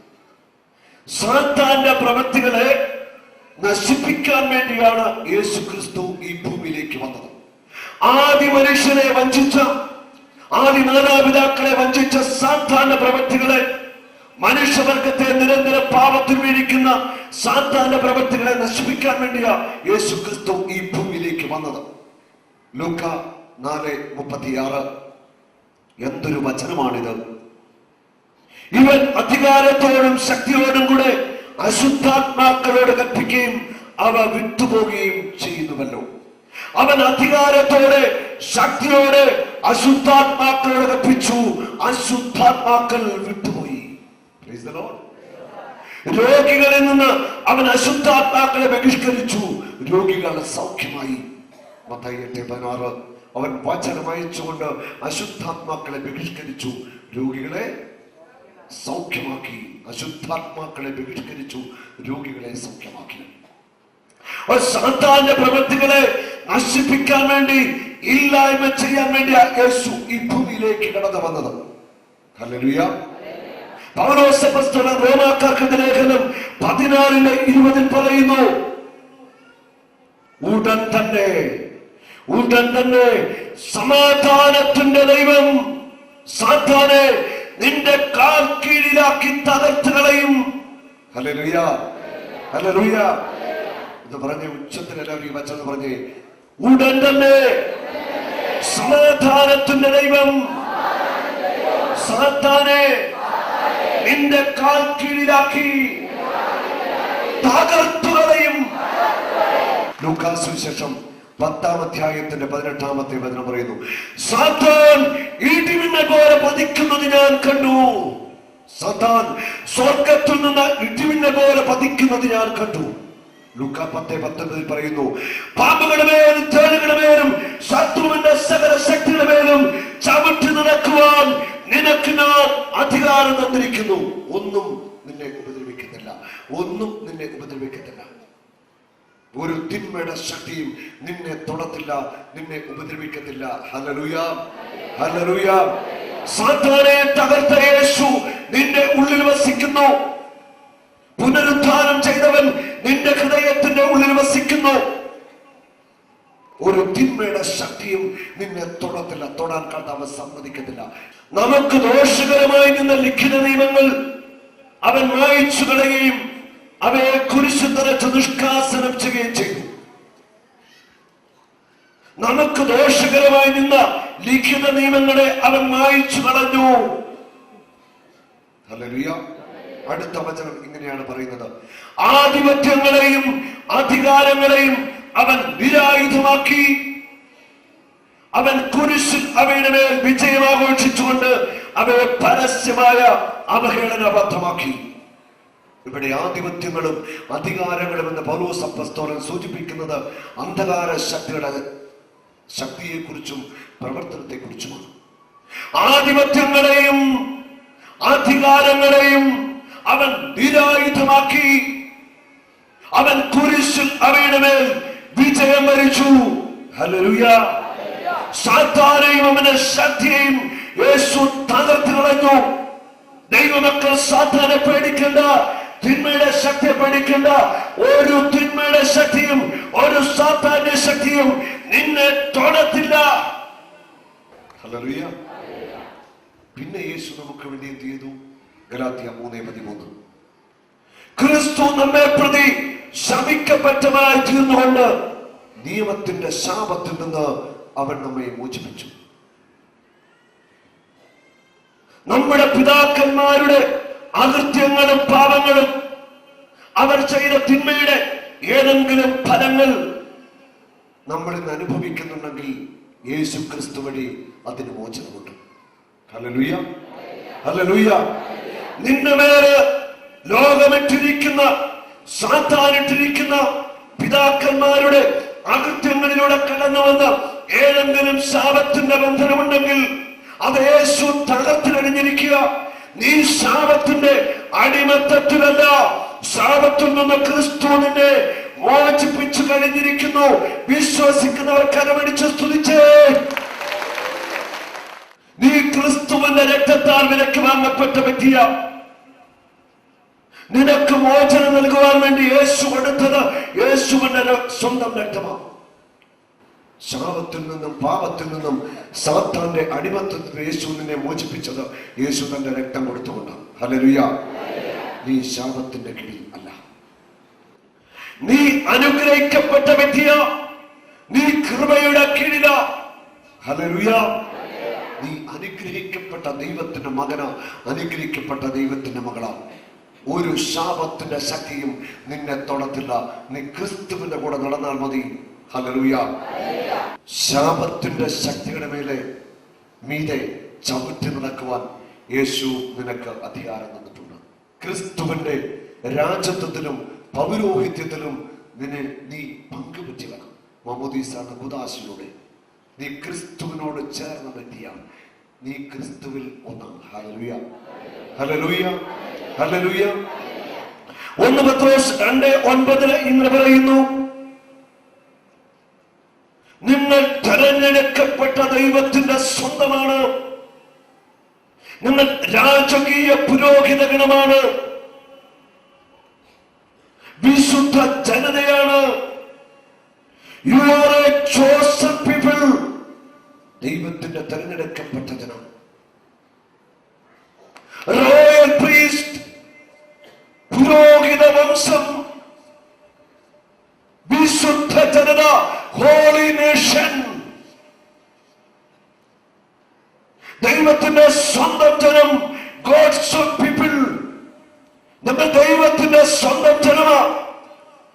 സാത്താന്റെ പ്രവൃത്തികളെ നശിപ്പിക്കാൻ വേണ്ടിയാണ് യേശു ക്രിസ്തു ഈ ഭൂമിയിലേക്ക് വന്നത്. ആദി മനുഷ്യനെ വഞ്ചിച്ച, ആദി മാതാപിതാക്കളെ വഞ്ചിച്ച സാത്താന്റെ പ്രവൃത്തികളെ, മനുഷ്യവർഗത്തെ നിരന്തരം പാപത്തിൽ വീഴിക്കുന്ന സാത്താന്റെ പ്രവൃത്തികളെ നശിപ്പിക്കാൻ വേണ്ടിയാ യേശു ക്രിസ്തു ഈ ഭൂമിയിലേക്ക് വന്നത്. ലൂക്ക 4:36. എന്തൊരു വചനമാണിത്! ഇവൻ അധികാരത്തോടും ശക്തിയോടും കൂടെ അശുദ്ധാത്മാക്കളോട് കൽപ്പിക്കുകയും അവ വിട്ടുപോകുകയും ചെയ്യുന്നുവല്ലോ. അവൻ അധികാരത്തോടെ ശക്തിയോടെ അശുദ്ധാത്മാക്കളോട് കൽപ്പിച്ചു. അശുദ്ധാത്മാക്കൾ വിട്ടുപോയി. Praise the Lord. രോഗികളിൽ നിന്ന് അവൻ അശുദ്ധാത്മാക്കളെ ബഹിഷ്കരിച്ചു. രോഗികൾ സൗഖ്യമായി. മത്തായി 8:16 അവൻ വചനം അയച്ചുകൊണ്ട് അശുദ്ധാത്മാക്കളെ ബഹിഷ്കരിച്ചു, രോഗികളെ സൗഖ്യമാക്കി. അശുദ്ധാത്മാക്കളെ ബഹിഷ്കരിച്ചു, രോഗികളെ സൗഖ്യമാക്കി. സാത്താന്റെ പ്രവൃത്തികളെ നശിപ്പിക്കാൻ വേണ്ടി, ഇല്ലായ്മ ചെയ്യാൻ വേണ്ടി യേശു ഈ ഭൂമിയിലേക്ക് കടന്നു വന്നത്. ഹല്ലേലൂയ. പൗലോസ് അപ്പോസ്തലൻ റോമാക്കാർക്ക് ലേഖനം 14:20 പറയുന്നു, ഉടൻ തന്നെ സമാധാനത്തിന്റെ ദൈവം സാത്താനെ നിന്റെ കാൽ കീഴിലാക്കി തകർത്ത് കളയും. ഹല്ലേലൂയ, ഹല്ലേലൂയ എന്ന് പറഞ്ഞ് ഉച്ചത്തിൽ എല്ലാവരും ഈ വചനം പറഞ്ഞേ, ഉടൻ തന്നെ സമാധാനത്തിന്റെ ദൈവം സാത്താനെ നിന്റെ കാൽ കീഴിലാക്കി തകർത്തു കളയും. ലൂക്കാസ് സുവിശേഷം 10-ാം അധ്യായത്തിന്റെ 18-ാമത്തെ വചനം പറയുന്നു, സാത്താൻ ഇടിമിന്നൽ പോലെ പതിക്കുന്നത് ഞാൻ കണ്ടു. സാത്താൻ സ്വർഗത്തിൽ നിന്ന് ഇടിമിന്നൽ പോലെ പതിക്കുന്നത് ഞാൻ കണ്ടു. ലൂക്കാ 10:19 പറയുന്നു, പാമ്പുകളുടെ മേലും തേളുകളുടെ മേലും ശത്രുവിന്റെ സകല ശക്തിയുടെ മേലും ചവിട്ടി നടക്കുവാൻ നിനക്ക് ഞാൻ അധികാരം തന്നിരിക്കുന്നു. ഒന്നും നിന്നെ ഉപദ്രവിക്കുന്നില്ല, ഒന്നും നിന്നെ ഉപദ്രവിക്കുന്നില്ല. ഒരു തിന്മയുടെ ശക്തിയും നിന്നെ തൊടത്തില്ല, നിന്നെ ഉപദ്രവിക്കത്തില്ല. Hallelujah, hallelujah. സാത്താനെ തകർത്ത യേശു നിന്റെ ഉള്ളിൽ വസിക്കുന്നു. പുനരുദ്ധാനം ചെയ്തവൻ നിന്റെ ഹൃദയത്തിന്റെ ഉള്ളിൽ വസിക്കുന്നു. ഒരു തിന്മയുടെ ശക്തിയും നിന്നെ തൊടത്തില്ല, തൊടാൻ കർത്താവ് സമ്മതിക്കത്തില്ല. നമുക്ക് ദോഷകരമായി നിന്ന ലിഖിത നിയമങ്ങൾ അവൻ മായിച്ചു കളയുകയും അവയെ കുരിശിൽ തറച്ച് നിഷ്കാസനം ചെയ്യുകയും ചെയ്തു. നമുക്ക് ദോഷകരമായി നിന്ന ലിഖിത നിയമങ്ങളെ അവൻ മായിച്ചു കളഞ്ഞു. ഹല്ലേലൂയ. അടുത്ത വചനം ഇങ്ങനെയാണ് പറയുന്നത്, ആധിപത്യങ്ങളെയും അധികാരങ്ങളെയും അവൻ നിരായുധമാക്കി. അവൻ കുരിശിൽ അവയുടെ മേൽ വിജയം ആഘോഷിച്ചുകൊണ്ട് അവയെ പരസ്യമായ അവഹേളനബദ്ധമാക്കി. ഇവിടെ ആധിപത്യങ്ങളും അധികാരങ്ങളും എന്ന് പൗലോസ് അപ്പോസ്തലൻ സൂചിപ്പിക്കുന്നത് അന്ധകാര ശക്തിയെക്കുറിച്ചും പ്രവർത്തനത്തെക്കുറിച്ചുമാണ്. ആധിപത്യങ്ങളെയും അധികാരങ്ങളെയും അവൻ നിരായുധമാക്കി. അവൻ കുരിശിൽ അവയുടെ മേൽ വിജയം വരിച്ചു. ഹല്ലേലൂയ. സാത്താനെയും അവന്റെ ശക്തിയെയും യേശു തകർത്ത് കളഞ്ഞു. ദൈവമക്കൾ സാത്താനെ പേടിക്കണ്ട, തിന്മയുടെ ശക്തിയെ പേടിക്കണ്ട. ഒരു തിന്മയുടെ ശക്തിയും ഒരു സാത്താന്റെ ശക്തിയും നിന്നെ തൊടത്തില്ല. ഹല്ലേലൂയ. പിന്നെ യേശു നമുക്ക് വേണ്ടി എന്ത് ചെയ്തു? ഗലാത്യ 3:13 ക്രിസ്തു നമ്മെ പ്രതി ശപിക്കപ്പെട്ടവനായി തീർന്നുകൊണ്ട് നിയമത്തിന്റെ ശാപത്തിൽ നിന്ന് അവൻ നമ്മെ മോചിപ്പിച്ചു. നമ്മുടെ പിതാക്കന്മാരുടെ അകൃത്യങ്ങളും പാപങ്ങളും അവർ ചെയ്ത തിന്മയുടെ ഏതെങ്കിലും ഫലങ്ങൾ നമ്മൾ ഇന്ന് അനുഭവിക്കുന്നുണ്ടെങ്കിൽ യേശു ക്രിസ്തു വഴി അതിന് മോചനമുണ്ട്. Hallelujah, hallelujah. നിന്റെ മേല് ലോകമിട്ടിരിക്കുന്ന സാത്താനിട്ടിരിക്കുന്ന പിതാക്കന്മാരുടെ അകൃത്യങ്ങളിലൂടെ കടന്നു വന്ന ഏതെങ്കിലും ശാപത്തിന്റെ ബന്ധനമുണ്ടെങ്കിൽ അത് യേശു തകർത്തിലണിഞ്ഞിരിക്കുക. നീ ശാപത്തിന്റെ അടിമത്തത്തിലല്ല, ശാപത്തിൽ നിന്ന് ക്രിസ്തു നിന്നെ മോചിപ്പിച്ചു കഴിഞ്ഞിരിക്കുന്നു. വിശ്വസിക്കുന്നവർ കരമടിച്ച് സ്തുതിച്ചേ. നീ ക്രിസ്തുവിന്റെ രക്തത്താൽ വിലക്ക് വാങ്ങപ്പെട്ട വ്യക്തിയാ. നിനക്ക് മോചനം നൽകുവാൻ വേണ്ടി യേശു കൊടുത്തത് യേശുവിന്റെ സ്വന്തം രക്തമാണ്. ശാപത്തിൽ നിന്നും പാപത്തിൽ നിന്നും സാത്താന്റെ അടിമത്തത്തിൽ യേശു നിന്നെ മോചിപ്പിച്ചത് യേശു തന്റെ രക്തം കൊടുത്തുകൊണ്ടാണ്. ഹല്ലേലൂയ. നീ ശാപത്തിന്റെ കീഴിൽ അല്ല, നീ അനുഗ്രഹിക്കപ്പെട്ട വ്യക്തിയാ, നീ കൃപയുടെ കീഴിലാ. ഹല്ലേലൂയ. നീ അനുഗ്രഹിക്കപ്പെട്ട ദൈവത്തിന്റെ മകനാ, അനുഗ്രഹിക്കപ്പെട്ട ദൈവത്തിന്റെ മകളാ. ഒരു ശാപത്തിന്റെ ശക്തിയും നിന്നെ തൊടത്തില്ല. നീ ക്രിസ്തുവിന്റെ കൂടെ നടന്നാൽ മതി. ഹല്ലേലൂയ. ശാപത്തിന്റെ ശക്തിയുടെ മീതെ ചവിട്ടി നടക്കുവാൻ യേശു നിനക്ക് അധികാരം തന്നിട്ടുണ്ട്. ക്രിസ്തുവിന്റെ രാജത്വത്തിലും പൗരോഹിത്യത്തിലും നീ പങ്കുപറ്റിയവനാണ്. മാമോദീസ എന്ന കുദാശയിലൂടെ നീ ക്രിസ്തുവിനോട് ചേർന്ന വ്യക്തിയാണ്. നീ ക്രിസ്തുവിൽ ഒന്നാണ്. ഹല്ലേലൂയ, ഹല്ലേലൂയ, ഹല്ലേലൂയ. 1 പത്രോസ് 2:9 ഇങ്ങനെ പറയുന്നു, നിങ്ങൾ തെരഞ്ഞെടുക്കപ്പെട്ട ദൈവത്തിന്റെ സ്വന്തമാണ്, നിങ്ങൾ രാജകീയ പുരോഹിത ഗണമാണ്, വിശുദ്ധ ജനതയാണ്. You are a chosen people. ദൈവത്തിന്റെ തെരഞ്ഞെടുക്കപ്പെട്ട ജനം, റോയൽ പ്രീസ്റ്റ്, പുരോഹിത വംശം, വിശുദ്ധ ജനത, ഹോളി നേഷൻ, ദൈവത്തിന്റെ സ്വന്തം ജനം, ഗോഡ്സ് ഓഫ് പീപ്പിൾ. നിങ്ങൾ ദൈവത്തിന്റെ സ്വന്തം ജനമാ.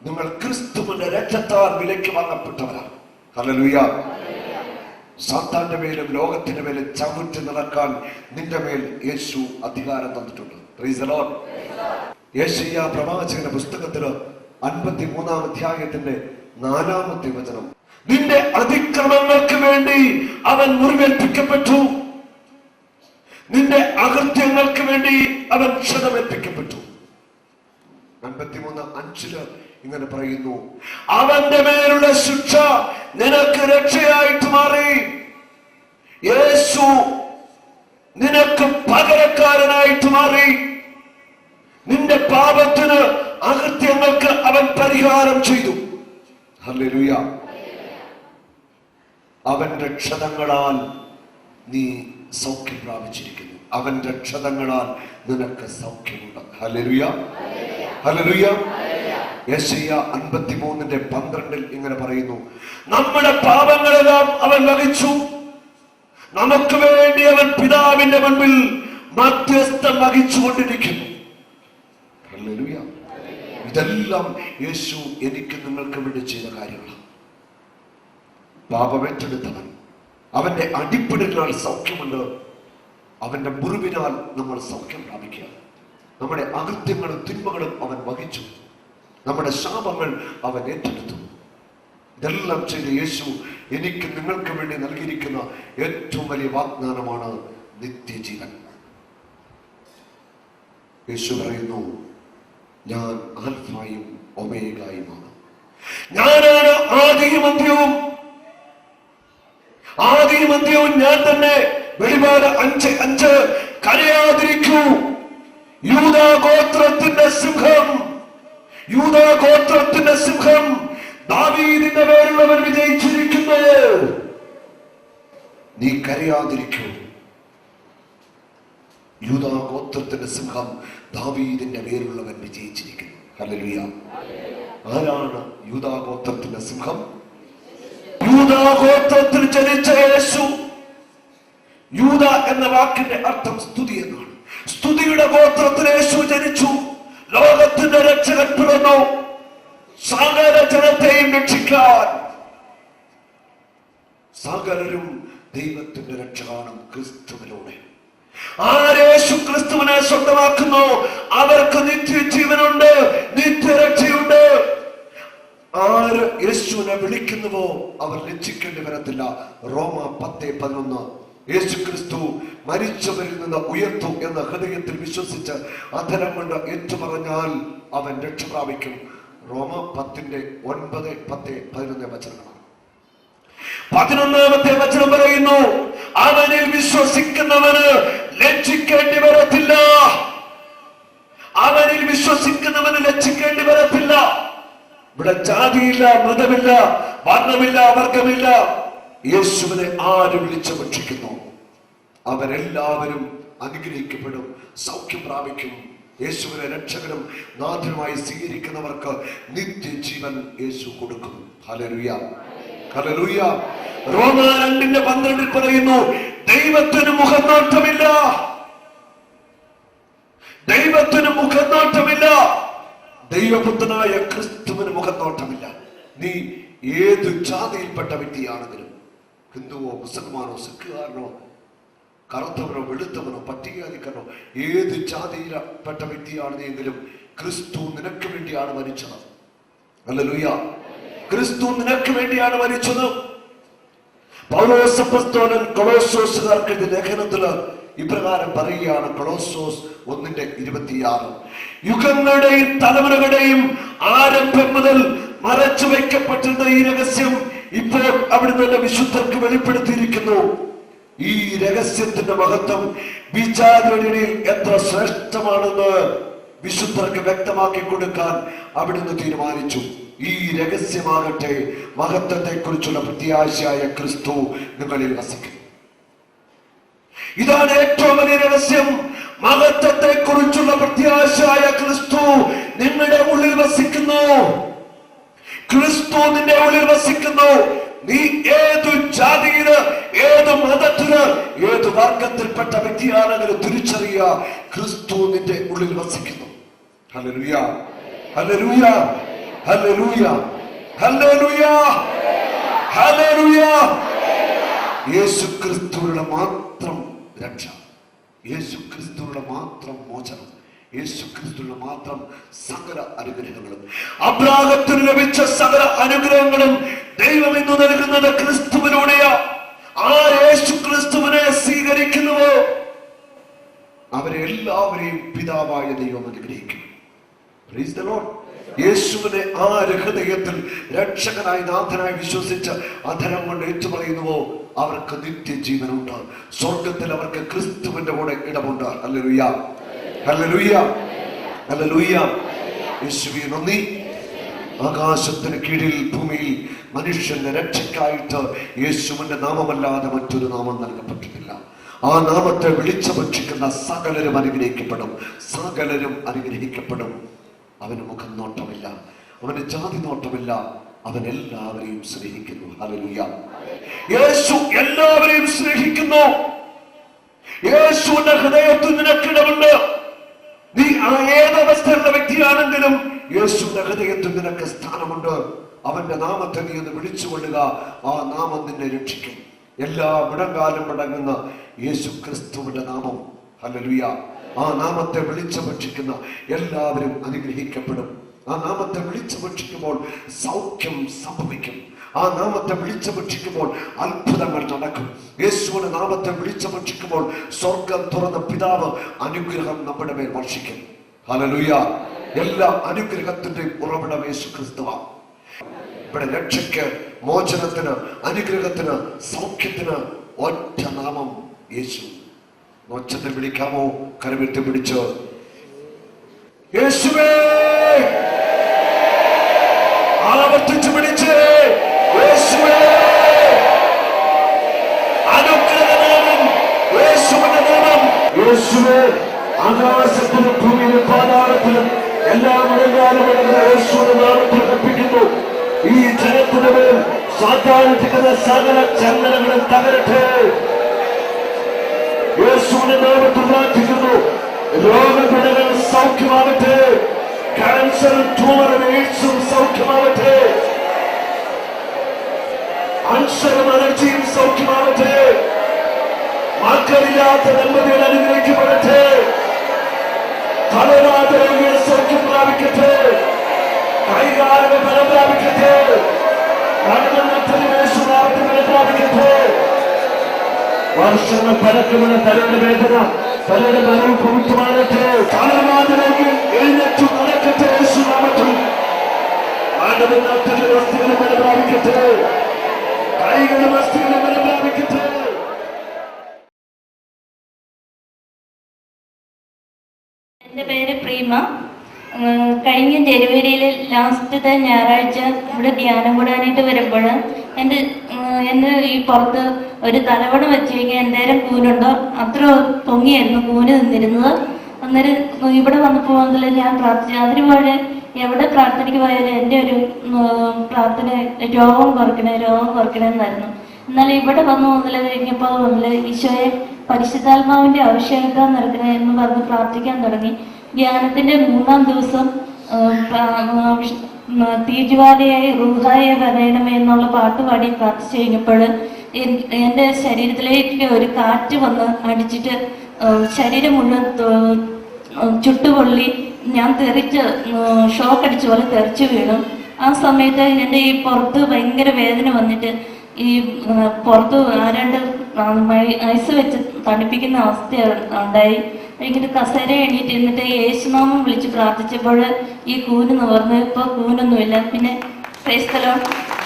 നിങ്ങൾ ക്രിസ്തുവിന്റെ രക്തത്താൽ വിലയ്ക്ക് വാങ്ങപ്പെട്ടവരാണ്. ഹല്ലേലൂയ. സാത്താന്റെ മേലും ലോകത്തിന്റെ മേലും ചവിട്ടി നടക്കാൻ നിന്റെ മേൽ യേശു അധികാരം തന്നിട്ടുണ്ട്. Price the Lord. യെശയ്യാ പ്രവാചകന്റെ പുസ്തകത്തില് 53-ാം അധ്യായത്തിന്റെ 4-ാമത്തെ വചനം, നിന്റെ അതിക്രമങ്ങൾക്ക് വേണ്ടി അവൻ മുറിവേൽപ്പിക്കപ്പെട്ടു, നിന്റെ അകൃത്യങ്ങൾക്ക് വേണ്ടി അവൻ ക്ഷതമേൽപ്പിക്കപ്പെട്ടു. 53:5 ഇങ്ങനെ പറയുന്നു, അവന്റെ മേലുള്ള ശിക്ഷ നിനക്ക് രക്ഷയായിട്ട് മാറി. യേശു നിനക്ക് പകരക്കാരനായിട്ട് മാറി. നിന്റെ പാപത്തിന്, അകൃത്യങ്ങൾക്ക് അവൻ പരിഹാരം ചെയ്തു. ഹല്ലേലൂയ. അവന്റെ ക്ഷതങ്ങളാൽ നീ സൗഖ്യം പ്രാപിച്ചിരിക്കുന്നു. അവന്റെ ക്ഷതങ്ങളാൽ നിനക്ക് സൗഖ്യമുണ്ട്. Hallelujah, hallelujah. യെശയ്യാ 53:12 ഇങ്ങനെ പറയുന്നു, നമ്മുടെ പാപങ്ങളെല്ലാം അവൻ വഹിച്ചു, നമുക്ക് വേണ്ടി അവൻ പിതാവിന്റെ മുൻപിൽ മധ്യസ്ഥം വഹിച്ചുകൊണ്ടിരിക്കുന്നു. ഹല്ലേലൂയ. ഇതെല്ലാം യേശു എനിക്ക് നിങ്ങൾക്ക് വേണ്ടി ചെയ്ത കാര്യങ്ങളാണ്. പാപമേറ്റെടുത്തവൻ, അവന്റെ അടിപ്പിടലിനാൽ സൗഖ്യമുണ്ട്, അവന്റെ മുറിവിനാൽ നമ്മൾ സൗഖ്യം പ്രാപിക്കുക. നമ്മുടെ അകൃത്യങ്ങളും തിന്മകളും അവൻ വഹിച്ചു, നമ്മുടെ ശാപങ്ങൾ അവൻ ഏറ്റെടുത്തു. ഇതെല്ലാം ചെയ്ത യേശു എനിക്ക് നിങ്ങൾക്ക് വേണ്ടി നൽകിയിരിക്കുന്ന ഏറ്റവും വലിയ വാഗ്ദാനമാണ് നിത്യജീവൻ. യേശു പറയുന്നു, ഞാൻ ആൽഫയും ഒമേഗയുമാണ്. ഞാനാണ് ആദിയും അന്ത്യവും. ആദിയും അന്ത്യവും ഞാൻ തന്നെ. വെളിപാട് 5:5. കരയാതിരിക്കൂ, യൂദാ ഗോത്രത്തിന്റെ സിംഹം, യൂദാ ഗോത്രത്തിന്റെ സിംഹം, ദാവീദിന്റെ പേരുള്ളവൻ വിജയിച്ചിരിക്കുന്നു. നീ കരയാതിരിക്കൂ, യൂദാ ഗോത്രത്തിന്റെ സിംഹം, ദാവീദിന്റെ പേരുള്ളവൻ വിജയിച്ചിരിക്കുന്നു. ഹല്ലേലൂയ. ആരാണ് യൂദാ ഗോത്രത്തിന്റെ സിംഹം? യൂദാ ഗോത്രത്തിൽ ജനിച്ച യേശു. യൂദ എന്ന വാക്കിന്റെ അർത്ഥം സ്തുതി എന്നാണ്. സ്തുതിയുടെ ഗോത്രത്തിൽ യേശു ജനിച്ചു. ലോകത്തിന്റെ രക്ഷകൻ പിറന്നു, സകല ജനത്തെയും രക്ഷിക്കാൻ. സകലരും ദൈവത്തിന്റെ രക്ഷ കാണും ക്രിസ്തുവിലൂടെ. ആരേശു ക്രിസ്തുവിനെ സ്വന്തമാക്കുന്നു അവർക്ക് നിത്യജീവനുണ്ട്, നിത്യരക്ഷയുണ്ട്. ആര് യേശുവിനെ വിളിക്കുന്നുവോ അവർ ലജ്ജിക്കേണ്ടി വരത്തില്ല. റോമ 10:11. യേശു ക്രിസ്തു മരിച്ചവരിൽ നിന്ന് ഉയർത്തു എന്ന ഹൃദയത്തിൽ വിശ്വസിച്ച് അധരം കൊണ്ട് ഏറ്റുപറഞ്ഞാൽ അവൻ രക്ഷ പ്രാപിക്കും. റോമ 10:9, 10, 11 വചനങ്ങളാണ്. 11-ാമത്തെ വചനം പറയുന്നു, അവനിൽ വിശ്വസിക്കുന്നവന് ലജ്ജിക്കേണ്ടി വരത്തില്ല. അവനിൽ വിശ്വസിക്കുന്നവന് ലജ്ജിക്കേണ്ടി വരത്തില്ല. ഇവിടെ ജാതിയില്ല, മതമില്ല, വർണ്ണമില്ല, വർഗമില്ല. യേശുവിനെ ആര് വിളിച്ചപേക്ഷിക്കുന്നു അവരെല്ലാവരും അനുഗ്രഹിക്കപ്പെടും, സൗഖ്യം പ്രാപിക്കും. യേശുവിനെ രക്ഷകനും നാഥനുമായി സ്വീകരിക്കുന്നവർക്ക് നിത്യജീവൻ യേശു കൊടുക്കും. Hallelujah, hallelujah. റോമ 2:12 പറയുന്നു, ദൈവത്തിന് മുഖനോട്ടമില്ല, ദൈവത്തിന് മുഖനോട്ടമില്ല. ദൈവപുത്രനായ ക്രിസ്തുവിന് മുഖനോട്ടമില്ല. നീ ഏത് ജാതിയിൽപ്പെട്ട വ്യക്തിയാണെങ്കിലും, ഹിന്ദുവോ മുസൽമാനോ സിഖുകാരനോ കറുത്തവനോ വെളുത്തവനോ പട്ടികജാതിക്കാരനോ, ഏത് ജാതിയിൽപ്പെട്ട വ്യക്തിയാണെങ്കിലും ക്രിസ്തു നിനക്ക് വേണ്ടിയാണ് മരിച്ചത്. ഹല്ലേലൂയ. ക്രിസ്തു നിനക്ക് വേണ്ടിയാണ് മരിച്ചത്. പൗലോസ് അപ്പോസ്തലൻ കൊളോസ്യോസുകാർക്ക് എഴുതിയ ലേഖനത്തിൽ ഇപ്രകാരം പറയുകയാണ്. കൊളോസ്യോസ് 1:26, യുഗങ്ങളുടെയും തലമുറകളുടെയും ആരംഭം മുതൽ മറച്ചു വയ്ക്കപ്പെട്ടിരുന്ന ഈ രഹസ്യം ഇപ്പോൾ അവിടുന്ന് വിശുദ്ധർക്ക് വെളിപ്പെടുത്തിയിരിക്കുന്നു. ഈ രഹസ്യത്തിന്റെ മഹത്വം വിചാരണയിൽ എത്ര ശ്രേഷ്ഠമാണെന്ന് വിശുദ്ധർക്ക് വ്യക്തമാക്കി കൊടുക്കാൻ അവിടുന്ന് തീരുമാനിച്ചു. ഈ രഹസ്യമാകട്ടെ മഹത്വത്തെ കുറിച്ചുള്ള പ്രത്യാശയായ ക്രിസ്തു നിങ്ങളിൽ വസിക്കുന്നു. ഇതാണ് ഏറ്റവും വലിയ രഹസ്യം. മഹത്വത്തെ കുറിച്ചുള്ള പ്രത്യാശയായ ക്രിസ്തു നിങ്ങളുടെ ഉള്ളിൽ വസിക്കുന്നു. ക്രിസ്തു നിന്റെ ഉള്ളിൽ വസിക്കുന്നു. നീ ഏതു ജാതിയില്, ഏത് മതത്തില്, ഏത് വർഗത്തിൽപ്പെട്ട വ്യക്തിയാണെങ്കിലും തിരിച്ചറിയുക, ക്രിസ്തു നിന്റെ ഉള്ളിൽ വസിക്കുന്നു. ഹല്ലേലൂയ, ഹല്ലേലൂയ, ഹല്ലേലൂയ, ഹല്ലേലൂയ, ഹല്ലേലൂയ. യേശു ക്രിസ്തുവിനുള്ള മാത്രം രക്ഷ, യേശു ക്രിസ്തുവിനുള്ള മാത്രം മോചനം, യേശു ക്രിസ്തുവിനുള്ള മാത്രം സകല അനുഗ്രഹങ്ങളും, അബ്രാഹത്തിന് ലഭിച്ച സകല അനുഗ്രഹങ്ങളും ദൈവം ഇന്ന് നൽകുന്നത് ക്രിസ്തുവിലൂടെയാ. ആ യേശു ക്രിസ്തുവിനെ സ്വീകരിക്കുന്നുവോ അവരെ എല്ലാവരെയും പിതാവായ ദൈവം അനുഗ്രഹിക്കും. Price the Lord. യേശുവിനെ ആ ഹൃദയത്തിൽ രക്ഷകനായി നാഥനായി വിശ്വസിച്ച് അധരം കൊണ്ട് ഏറ്റുപറയുന്നുവോ അവർക്ക് നിത്യജീവനുണ്ട്. സ്വർഗത്തിൽ അവർക്ക് ക്രിസ്തുവിന്റെ കൂടെ ഇടമുണ്ട്. ഹല്ലേലൂയ, ഹല്ലേലൂയ, ഹല്ലേലൂയ. യേശുവേ നന്ദി. ആകാശത്തിന് കീഴിൽ ഭൂമിയിൽ മനുഷ്യന്റെ രക്ഷയ്ക്കായിട്ട് യേശുവിന്റെ നാമമല്ലാതെ മറ്റൊരു നാമം നൽകപ്പെട്ടിട്ടില്ല. ആ നാമത്തെ വിളിച്ചപേക്ഷിക്കുന്ന സകലരും അനുഗ്രഹിക്കപ്പെടും, സകലരും അനുഗ്രഹിക്കപ്പെടും. അവന് മുഖം നോട്ടമില്ല, അവന് ജാതി നോട്ടമില്ല, അവൻ എല്ലാവരെയും സ്നേഹിക്കുന്നു. ഹല്ലേലൂയ. യേശു എല്ലാവരെയും സ്നേഹിക്കുന്നു. യേശുവിന്റെ ഹൃദയത്തിൽ നിനക്കിടമുണ്ട്. നീ ഏതവസ്ഥയുള്ള വ്യക്തിയാണെങ്കിലും യേശുവിന്റെ ഹൃദയത്തിൽ നിനക്ക് സ്ഥാനമുണ്ട്. അവന്റെ നാമത്തെ നീ ഒന്ന് വിളിച്ചുകൊള്ളുക. ആ നാമം നിന്നെ രക്ഷിക്കും. എല്ലാ മുടങ്കാലും മടങ്ങുന്ന യേശു ക്രിസ്തുവിന്റെ നാമം. ഹല്ലേലൂയ. ആ നാമത്തെ വിളിച്ചപേക്ഷിക്കുന്ന എല്ലാവരും അനുഗ്രഹിക്കപ്പെടും. ആ നാമത്തെ വിളിച്ചപേക്ഷിക്കുമ്പോൾ സൗഖ്യം സംഭവിക്കും. ആ നാമത്തെ വിളിച്ചപേക്ഷിക്കുമ്പോൾ അത്ഭുതങ്ങൾ നടക്കും. യേശുവിന്റെ നാമത്തെ വിളിച്ചപേക്ഷിക്കുമ്പോൾ സ്വർഗം തുറന്ന പിതാവ് അനുഗ്രഹം നമ്മുടെ മേൽ വർഷിക്കും. ഹല്ലേലൂയ. എല്ലാ അനുഗ്രഹത്തിന്റെയും ഉറവിടം യേശു ക്രിസ്തുവാണ്. ഇവിടെ രക്ഷയ്ക്ക്, മോചനത്തിന്, അനുഗ്രഹത്തിന്, സൗഖ്യത്തിന് ഒറ്റ നാമം യേശു. ഒച്ചത്തിൽ വിളിക്കാമോ? കരവിട്ട് പിടിച്ച് യേശുവേ, ആവർത്തിച്ച് വിളിച്ച് യേശുവേ. അനുഗ്രഹനാമം യേശുവിന്റെ നാമം. യേശുവേ, ആകാശത്തിലും ഭൂമിയിലും പാതാളത്തിലും എല്ലാ മുഴങ്ങാലും യേശുവിന്റെ നാമത്തിൽ കൽപ്പിക്കുന്നു. ഈ ജനത്തിന്റെ മേൽ സാധാരണ സകല ചങ്ങലകളും തകരട്ടെ. യേശുവിന്റെ നാമത്തിൽ പ്രാർത്ഥിക്കുന്നു. രോഗപീഠകൾ സൗഖ്യമാവട്ടെ. ക്യാൻസറും ട്യൂമറും എയ്ഡ്സും സൗഖ്യമാവട്ടെ. അൻഷറും അലർജിയും സൗഖ്യമാവട്ടെ. മക്കളില്ലാത്ത ദമ്പതികൾ അനുഗ്രഹിക്കപ്പെടട്ടെ. തലനാഥരോഗികൾ സൗഖ്യം പ്രാപിക്കട്ടെ. കൈകാലുകൾ ബലം പ്രാപിക്കട്ടെ. യേശുനാമത്തിൽ പ്രാപിക്കട്ടെ. വർഷങ്ങൾ പരക്കുമെന്ന തലയുടെ വേദന, തലയുടെ ബലവും പവിത്രമാകട്ടെ. തലനാഥരോഗി എഴുന്നേറ്റു നടക്കട്ടെ. യേശുനാമത്തിൽ ആണ്ടവനാഥന്റെ വസ്തുക്കളും ബലം പ്രാപിക്കട്ടെ. കൈകളും വസ്തുക്കളും ബലം പ്രാപിക്കട്ടെ. എൻ്റെ പേര് പ്രീമ. കഴിഞ്ഞ ജനുവരിയിലെ ലാസ്റ്റത്തെ ഞായറാഴ്ച ഇവിടെ ധ്യാനം കൂടാനായിട്ട് വരുമ്പോൾ എൻ്റെ ഈ പുറത്ത് ഒരു തലവണ വെച്ച് കഴിഞ്ഞാൽ എന്തേരം കൂനുണ്ടോ അത്ര പൊങ്ങിയായിരുന്നു കൂന് നിന്നിരുന്നത്. അന്നേരം ഇവിടെ വന്നപ്പോൾ മുതൽ ഞാൻ പ്രാർത്ഥിച്ചു. അതിനുപോലെ എവിടെ പ്രാർത്ഥനയ്ക്ക് പോയാലും എൻ്റെ ഒരു പ്രാർത്ഥന രോഗം കുറയ്ക്കണമെന്നായിരുന്നു. എന്നാൽ ഇവിടെ വന്നു മുതൽ കഴിഞ്ഞപ്പോൾ മുതൽ ഈശോയെ പരിശുദ്ധാത്മാവിൻ്റെ ആവശ്യകത നിറയ്ക്കണേ എന്ന് പറഞ്ഞ് പ്രാർത്ഥിക്കാൻ തുടങ്ങി. ധ്യാനത്തിൻ്റെ 3-ാം ദിവസം തീജ്വാലയായി റൂഹായ വരയണമേ എന്നുള്ള പാട്ട് പാടി പ്രാർത്ഥിച്ചു കഴിഞ്ഞപ്പോൾ എൻ്റെ ശരീരത്തിലേക്ക് ഒരു കാറ്റ് വന്ന് അടിച്ചിട്ട് ശരീരം മുഴുവൻ ചുട്ടുപൊള്ളി ഞാൻ ഷോക്ക് അടിച്ച പോലെ തെറിച്ച് വീണു. ആ സമയത്ത് എൻ്റെ ഈ പുറത്ത് ഭയങ്കര വേദന വന്നിട്ട് ഈ പുറത്ത് ആരാണ്ട് ഐസ് വെച്ച് തണുപ്പിക്കുന്ന അവസ്ഥ ഉണ്ടായി. ഇങ്ങനെ കസേര എണീറ്റ് ഇരുന്നിട്ട് യേശുനാമം വിളിച്ച് പ്രാർത്ഥിച്ചപ്പോൾ ഈ കൂന് നിവർന്നു. ഇപ്പോൾ കൂനൊന്നുമില്ല. പിന്നെ ക്രൈസ്തലോ,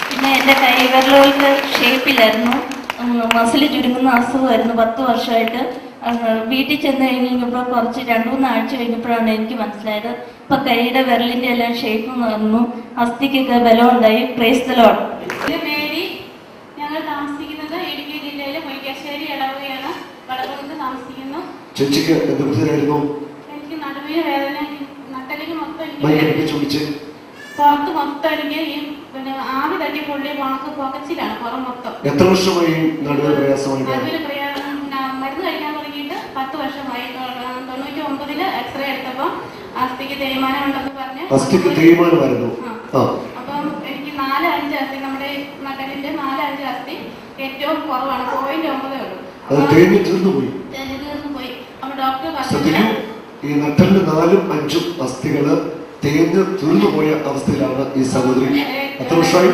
പിന്നെ എൻ്റെ കൈവിരലുകൾക്ക് ഷേപ്പിലായിരുന്നു, മസിൽ ചുരുങ്ങുന്ന അസുഖമായിരുന്നു 10 വർഷമായിട്ട്. വീട്ടിൽ ചെന്ന് കഴിഞ്ഞപ്പോൾ കുറച്ച് 2-3 ആഴ്ച കഴിഞ്ഞപ്പോഴാണ് എനിക്ക് മനസ്സിലായത്. ഇപ്പം കൈയുടെ വിരലിൻ്റെ എല്ലാം ഷേപ്പ് വന്നു, അസ്ഥിക്കൊക്കെ ബലം ഉണ്ടായി. ക്രൈസ്തലോ. ഞങ്ങൾ താമസിക്കുന്നത് ഇടുക്കി ജില്ലയിലെ മുരിക്കാശ്ശേരി ഇടവകയാണ്. വളർന്ന് താമസിക്കുന്നു. ചേച്ചിക്ക് എന്ത് ബുദ്ധിമുട്ടായിരുന്നു? എനിക്ക് നടുവിന് വേദന, നട്ടലിന് മൊത്തം പുറത്ത് മൊത്തം എനിക്ക് ഈ പിന്നെ ആവി തട്ടി പൊള്ളി പുകച്ചിലാണ് പുറം മൊത്തം. എത്ര വർഷമായി നടുവിന് പ്രയാസമായി? മരുന്ന് കഴിക്കാൻ തുടങ്ങിയിട്ട് 10 വർഷമായി. 99 എക്സ്റേ എടുത്തപ്പോൾ അസ്ഥിക്ക് തേയ്മാനം ഉണ്ടെന്ന് പറഞ്ഞ് അപ്പം എനിക്ക് 4-5 അസ്ഥി, നമ്മുടെ നട്ടലിന്റെ 4-5 അസ്ഥി ഏറ്റവും കുറവാണ്, 0.9 ഉള്ളൂ. തീർന്നു പോയി. അപ്പൊ ഡോക്ടർ പറഞ്ഞു ഈ നട്ടലിന്റെ 4-5 അസ്ഥികള് തേഞ്ഞ് തീർന്നു പോയ അവസ്ഥയിലാണ് ഈ സഹോദരി. എത്ര വർഷമായി?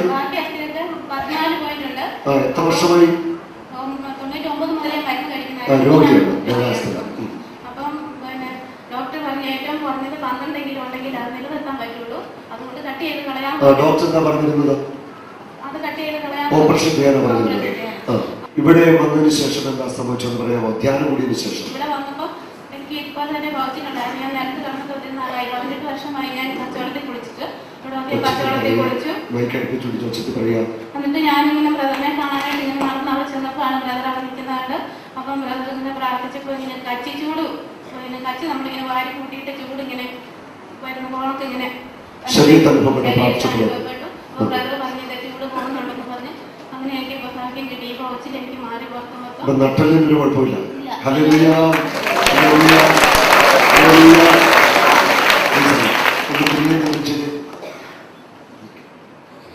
14 പോയിട്ടുണ്ട്. എത്ര വർഷമായി? 99 മുതലേ മരുന്ന് കഴിക്കുന്നത്. അപ്പം പിന്നെ ഡോക്ടർ പറഞ്ഞു ഏറ്റവും കുറഞ്ഞത് 12 ഉണ്ടെങ്കിൽ അത് നിലനിർത്താൻ പറ്റുള്ളൂ, അതുകൊണ്ട് കട്ട് ചെയ്ത് കളയാം. ഡോക്ടർ എന്താ പറഞ്ഞിരുന്നത്? അത് കട്ട് ചെയ്ത് കളയാം, ഓപ്പറേഷൻ ചെയ്യാനാണ് പറഞ്ഞിരുന്നത്. ഇവിടെ വന്നതിന് ശേഷം എന്താ സംഭവിച്ചെന്ന് പറയാമോ? ധ്യാനം കൂടിയതിനു ശേഷം ഇവിടെ വന്നപ്പോൾ എനിക്ക് ഇപ്പോൾ തന്നെ പോച്ചിട്ടുണ്ടായിരുന്നു. ഞാൻ നിലത്ത് കിടന്ന് 18 വർഷമായി ഞാൻ കച്ചവടത്തിൽ കുളിച്ചിട്ട് ഇവിടെ വന്ന് കച്ചവടത്തിൽ കുളിച്ചു. എന്നിട്ട് ഞാനിങ്ങനെ ബ്രദറിനെ കാണാനായിട്ട് ഇങ്ങനെ നടന്ന് ചെന്നപ്പോഴാണ് ബ്രദർ അവിടെ നിൽക്കുന്നതുകൊണ്ട്. അപ്പം ബ്രദർ ഇങ്ങനെ പ്രാർത്ഥിച്ചപ്പോൾ ഇങ്ങനെ ചൂട് പിന്നെ കച്ചി നമ്മളിങ്ങനെ വാരി കൂട്ടിയിട്ട് ചൂട് ഇങ്ങനെ വരുന്ന പോണൊക്കെ ഇങ്ങനെ അനുഭവപ്പെട്ടു. അപ്പോൾ ബ്രദർ പറഞ്ഞ് ചൂട് പോകുന്നുണ്ടെന്ന് പറഞ്ഞ് അങ്ങനെ എനിക്ക് ഭാഗ്യം കിട്ടി. ഈ പോച്ചിൽ എനിക്ക് മാറി പുറത്ത് മൊത്തം നട്ടലിനൊരു കുഴപ്പമില്ല.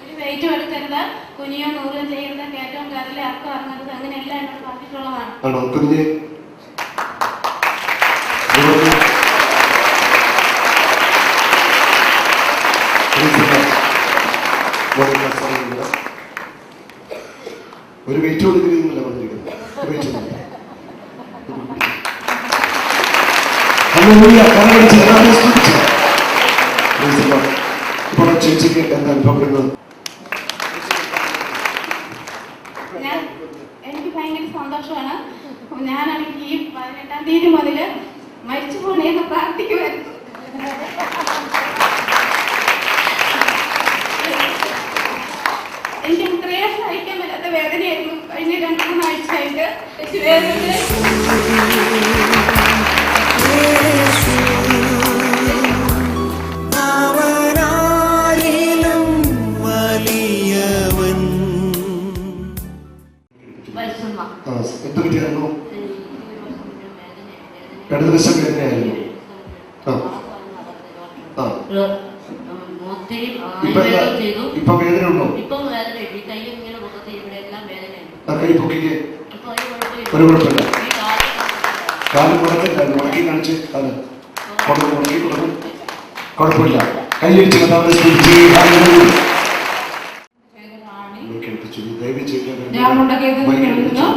ഒരു വെയിറ്റ് എടുക്കരുത്, കുനിയോ നൂറോ ചെയ്യരുത്, ഏറ്റവും കരലെ അർക്കം ഇറങ്ങരുത്, അങ്ങനെയെല്ലാം എന്നോട് പറഞ്ഞിട്ടുള്ളതാണ്. ഒരു വെയിറ്റ് കൊടുക്കുന്നില്ല പറഞ്ഞിരിക്കുന്നത്. ഇപ്പോൾ ചേച്ചിക്ക് എന്താ അനുഭവപ്പെടുന്നത്? എനിക്ക് ഭയങ്കര സന്തോഷമാണ്. ഞാനാണെങ്കിൽ ഈ 18-ാം തീയതി മുതൽ മരിച്ചു പോണേന്ന് പ്രാർത്ഥിക്കുമായിരുന്നു. എനിക്ക് ഇത്രയും സഹിക്കാൻ പറ്റാത്ത വേദനയായിരുന്നു കഴിഞ്ഞ 2-3 ആഴ്ചയായിട്ട്. എന്ത് പറ്റിയായിരുന്നു? ഇടതുവശം വേദനയായിരുന്നു. ഇപ്പൊ വേദന ഉണ്ടോ? കൈ പൊക്കിക്ക് ഒരു കുഴപ്പമില്ല. കാല് മുടക്കി കാണിച്ച് കാല് മുടക്കി കൊടുക്കും, കുഴപ്പമില്ല. കൈയടിച്ച് ഞാൻ മുണ്ടക്കേതിൽ എഴുതുന്നു.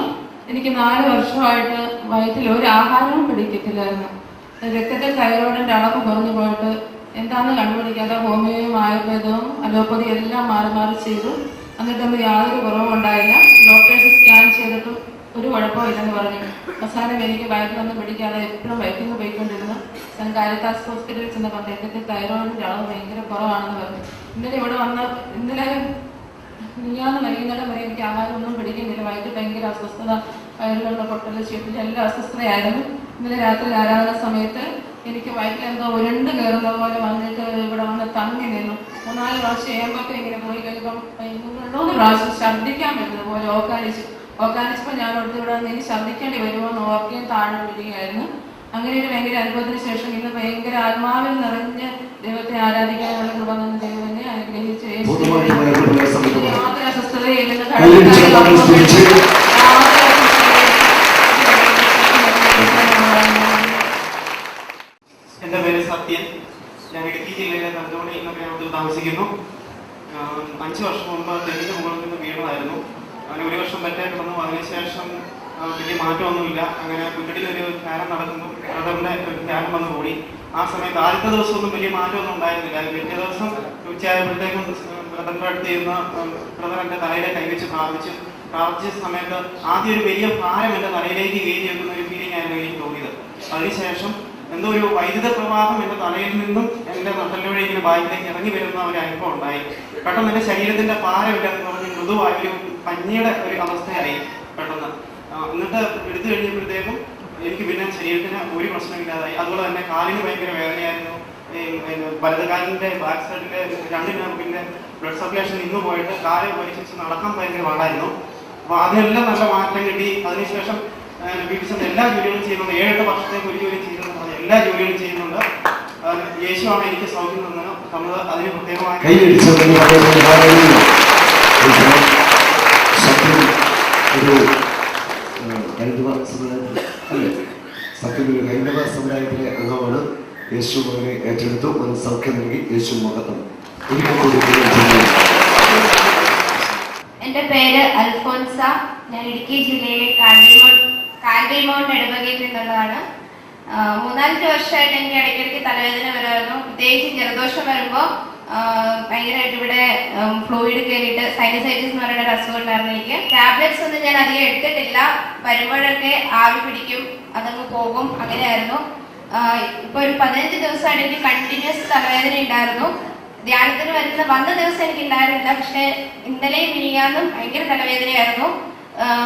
എനിക്ക് 4 വർഷമായിട്ട് വയറ്റിൽ ഒരു ആഹാരവും പിടിക്കത്തില്ലായിരുന്നു. രക്തത്തിൽ തൈറോയിഡിന്റെ അളവ് കുറഞ്ഞു പോയിട്ട് എന്താണെന്ന് കണ്ടുപിടിക്കാതെ ഹോമിയോയും ആയുർവേദവും അലോപ്പതി എല്ലാം മാറി ചെയ്തു. എന്നിട്ടൊന്നും യാതൊരു കുറവും ഉണ്ടായില്ല. ഡോക്ടേഴ്സ് സ്കാൻ ചെയ്തിട്ടും ഒരു കുഴപ്പമില്ലെന്ന് പറഞ്ഞു. അവസാനം എനിക്ക് വയറ്റിലൊന്നും പിടിക്കാതെ എപ്പോഴും വയറ്റിൽ പോയിക്കൊണ്ടിരുന്നു. ഞാൻ കാരിത്താസ് ഹോസ്പിറ്റലിൽ ചെന്നപ്പോൾ രക്തത്തിൽ തൈറോയിഡിന്റെ അളവ് ഭയങ്കര കുറവാണെന്ന് പറഞ്ഞു. ഇന്നലെ ഇവിടെ വന്ന് ഇന്നലെ വൈകുന്നേരം വരെ എനിക്ക് ആഹാരം ഒന്നും പിടിക്കുന്നില്ല. വയറ്റ് ഭയങ്കര അസ്വസ്ഥത, വയറിലുള്ള പൊട്ടൽ, ചീട്ടിൽ എല്ലാം അസ്വസ്ഥതയായിരുന്നു. ഇന്നലെ രാത്രി ആരാധന സമയത്ത് എനിക്ക് വയറ്റിൽ എന്തോ ഉരുണ്ട് കയറുന്ന പോലെ വന്നിട്ട് ഇവിടെ വന്ന് തങ്ങി നിന്നു. 3-4 പ്രാവശ്യം ചെയ്യുമ്പോഴൊക്കെ ഇങ്ങനെ പോയി കഴിയുമ്പം 3 പ്രാവശ്യം ഛർദ്ദിക്കാൻ പറ്റുന്ന പോലെ ഓക്കാനിച്ചപ്പോൾ ഞാൻ അടുത്ത് ഇവിടെ നിന്ന് ഇനി ഛർദ്ദിക്കേണ്ടി വരുമോ എന്ന് ഓർക്കുകയും താഴെ വിടുകയായിരുന്നു. അങ്ങനെ ഒരു ഭയങ്കര അനുഭവത്തിന് ശേഷം ഇന്ന് ഭയങ്കര ആത്മാവിൽ നിറഞ്ഞ് ദൈവത്തെ ആരാധിക്കാനുള്ള കൃപ തന്ന ദൈവനെ അനുഗ്രഹിച്ചു. യാതൊരു അസ്വസ്ഥതയില്ലെന്ന് എൻ്റെ പേര് സത്യൻ. താമസിക്കുന്നു. 5 വർഷം മുമ്പ് തെങ്ങിൻ്റെ മുകളിൽ നിന്ന് വീണതായിരുന്നു. അങ്ങനെ 1 വർഷം പറ്റാൻ കിടന്നു. അതിനുശേഷം വലിയ മാറ്റമൊന്നുമില്ല. അങ്ങനെ വീട്ടിലൊരു ധ്യാനം നടക്കുന്നു. ബ്രദറിൻ്റെ ഒരു ധ്യാനം വന്ന് കൂടി. ആ സമയത്ത് ആദ്യത്തെ ദിവസമൊന്നും വലിയ മാറ്റമൊന്നും ഉണ്ടായിരുന്നില്ല. പിറ്റേ ദിവസം ഉച്ചയായപ്പോഴത്തേക്കും ബ്രദറിൻ്റെ അടുത്ത് ഇരുന്ന് ബ്രദർ എൻ്റെ തലയിലെ കൈവച്ച് പ്രാർത്ഥിച്ച സമയത്ത് ആദ്യം ഒരു വലിയ ഭാരം എൻ്റെ തലയിലേക്ക് കയറി വെക്കുന്ന ഒരു ഫീലിംഗ് ആയിരുന്നു എനിക്ക് തോന്നിയത്. അതിനുശേഷം എന്തോ ഒരു വൈദ്യുത പ്രവാഹം എൻ്റെ തലയിൽ നിന്നും എൻ്റെ നട്ടലിലൂടെ ഇങ്ങനെ ബാക്കിലേക്ക് ഇറങ്ങി വരുന്ന ഒരു അനുഭവം ഉണ്ടായി. പെട്ടെന്ന് എൻ്റെ ശരീരത്തിൻ്റെ ഭാരമില്ലെന്ന് പറഞ്ഞ് മൃദുവായ ഒരു പഞ്ഞിയുടെ ഒരു അവസ്ഥയായി പെട്ടെന്ന്. എന്നിട്ട് എടുത്തു കഴിഞ്ഞപ്പോഴത്തേക്കും എനിക്ക് പിന്നെ ശരീരത്തിന് ഒരു പ്രശ്നമില്ലാതായി. അതുപോലെ തന്നെ കാലിന് ഭയങ്കര വേദനയായിരുന്നു. വലത് കാലിൻ്റെ ബാക്ക് സൈഡിലെ 2 നെർവിൻ്റെ ബ്ലഡ് സർക്കുലേഷൻ നിന്ന് പോയിട്ട് കാല് പരിശീലിച്ച് നടക്കാൻ ഭയങ്കര പാടായിരുന്നു. അപ്പോൾ അതിനെല്ലാം നല്ല മാറ്റം കിട്ടി. അതിനുശേഷം വീട്ടിൽ എല്ലാ ജോലികളും ചെയ്യുന്നുണ്ട്. 7-8 വർഷത്തേക്ക് ഒരു ജോലി ചെയ്യുന്നുണ്ട്. എല്ലാ ജോലികളും ചെയ്യുന്നുണ്ട്. യേശുവാണ് എനിക്ക് സൗഖ്യം തന്നത്. അതിന് പ്രത്യേകമായി ഹൈന്ദവ സമുദായത്തിലെ അംഗമാണ്. യേശു മകനെ ഏറ്റെടുത്തു. ഒരു സൗഖ്യം നൽകി. യേശു മഹത്വം. എൻ്റെ പേര് അൽഫോൻസ. ഞാൻ ഇടുക്കി ജില്ലയിലെ കാൽവൈമൗണ്ട് ഇടവകയിൽ നിന്നുള്ളതാണ്. 3-5 വർഷമായിട്ട് എനിക്ക് ഇടയ്ക്കിടയ്ക്ക് തലവേദന വരുമായിരുന്നു. പ്രത്യേകിച്ച് ജലദോഷം വരുമ്പോൾ ഭയങ്കരമായിട്ട് ഇവിടെ ഫ്ലൂയിഡ് കയറിയിട്ട് സൈനസൈറ്റിസ് എന്ന് പറയുന്ന ഒരു അസുഖം ഉണ്ടായിരുന്നു എനിക്ക്. ടാബ്ലറ്റ്സ് ഒന്നും ഞാൻ അധികം എടുത്തിട്ടില്ല. വരുമ്പോഴൊക്കെ ആവി പിടിക്കും, അതങ്ങ് പോകും, അങ്ങനെയായിരുന്നു. ഇപ്പോൾ ഒരു 15 ദിവസമായിട്ട് എനിക്ക് കണ്ടിന്യൂസ് തലവേദന ഉണ്ടായിരുന്നു. ധ്യാനത്തിന് വന്ന ദിവസം എനിക്ക് ഉണ്ടായിരുന്നില്ല. പക്ഷെ ഇന്നലെയും മിനിയാന്നും ഭയങ്കര തലവേദനയായിരുന്നു.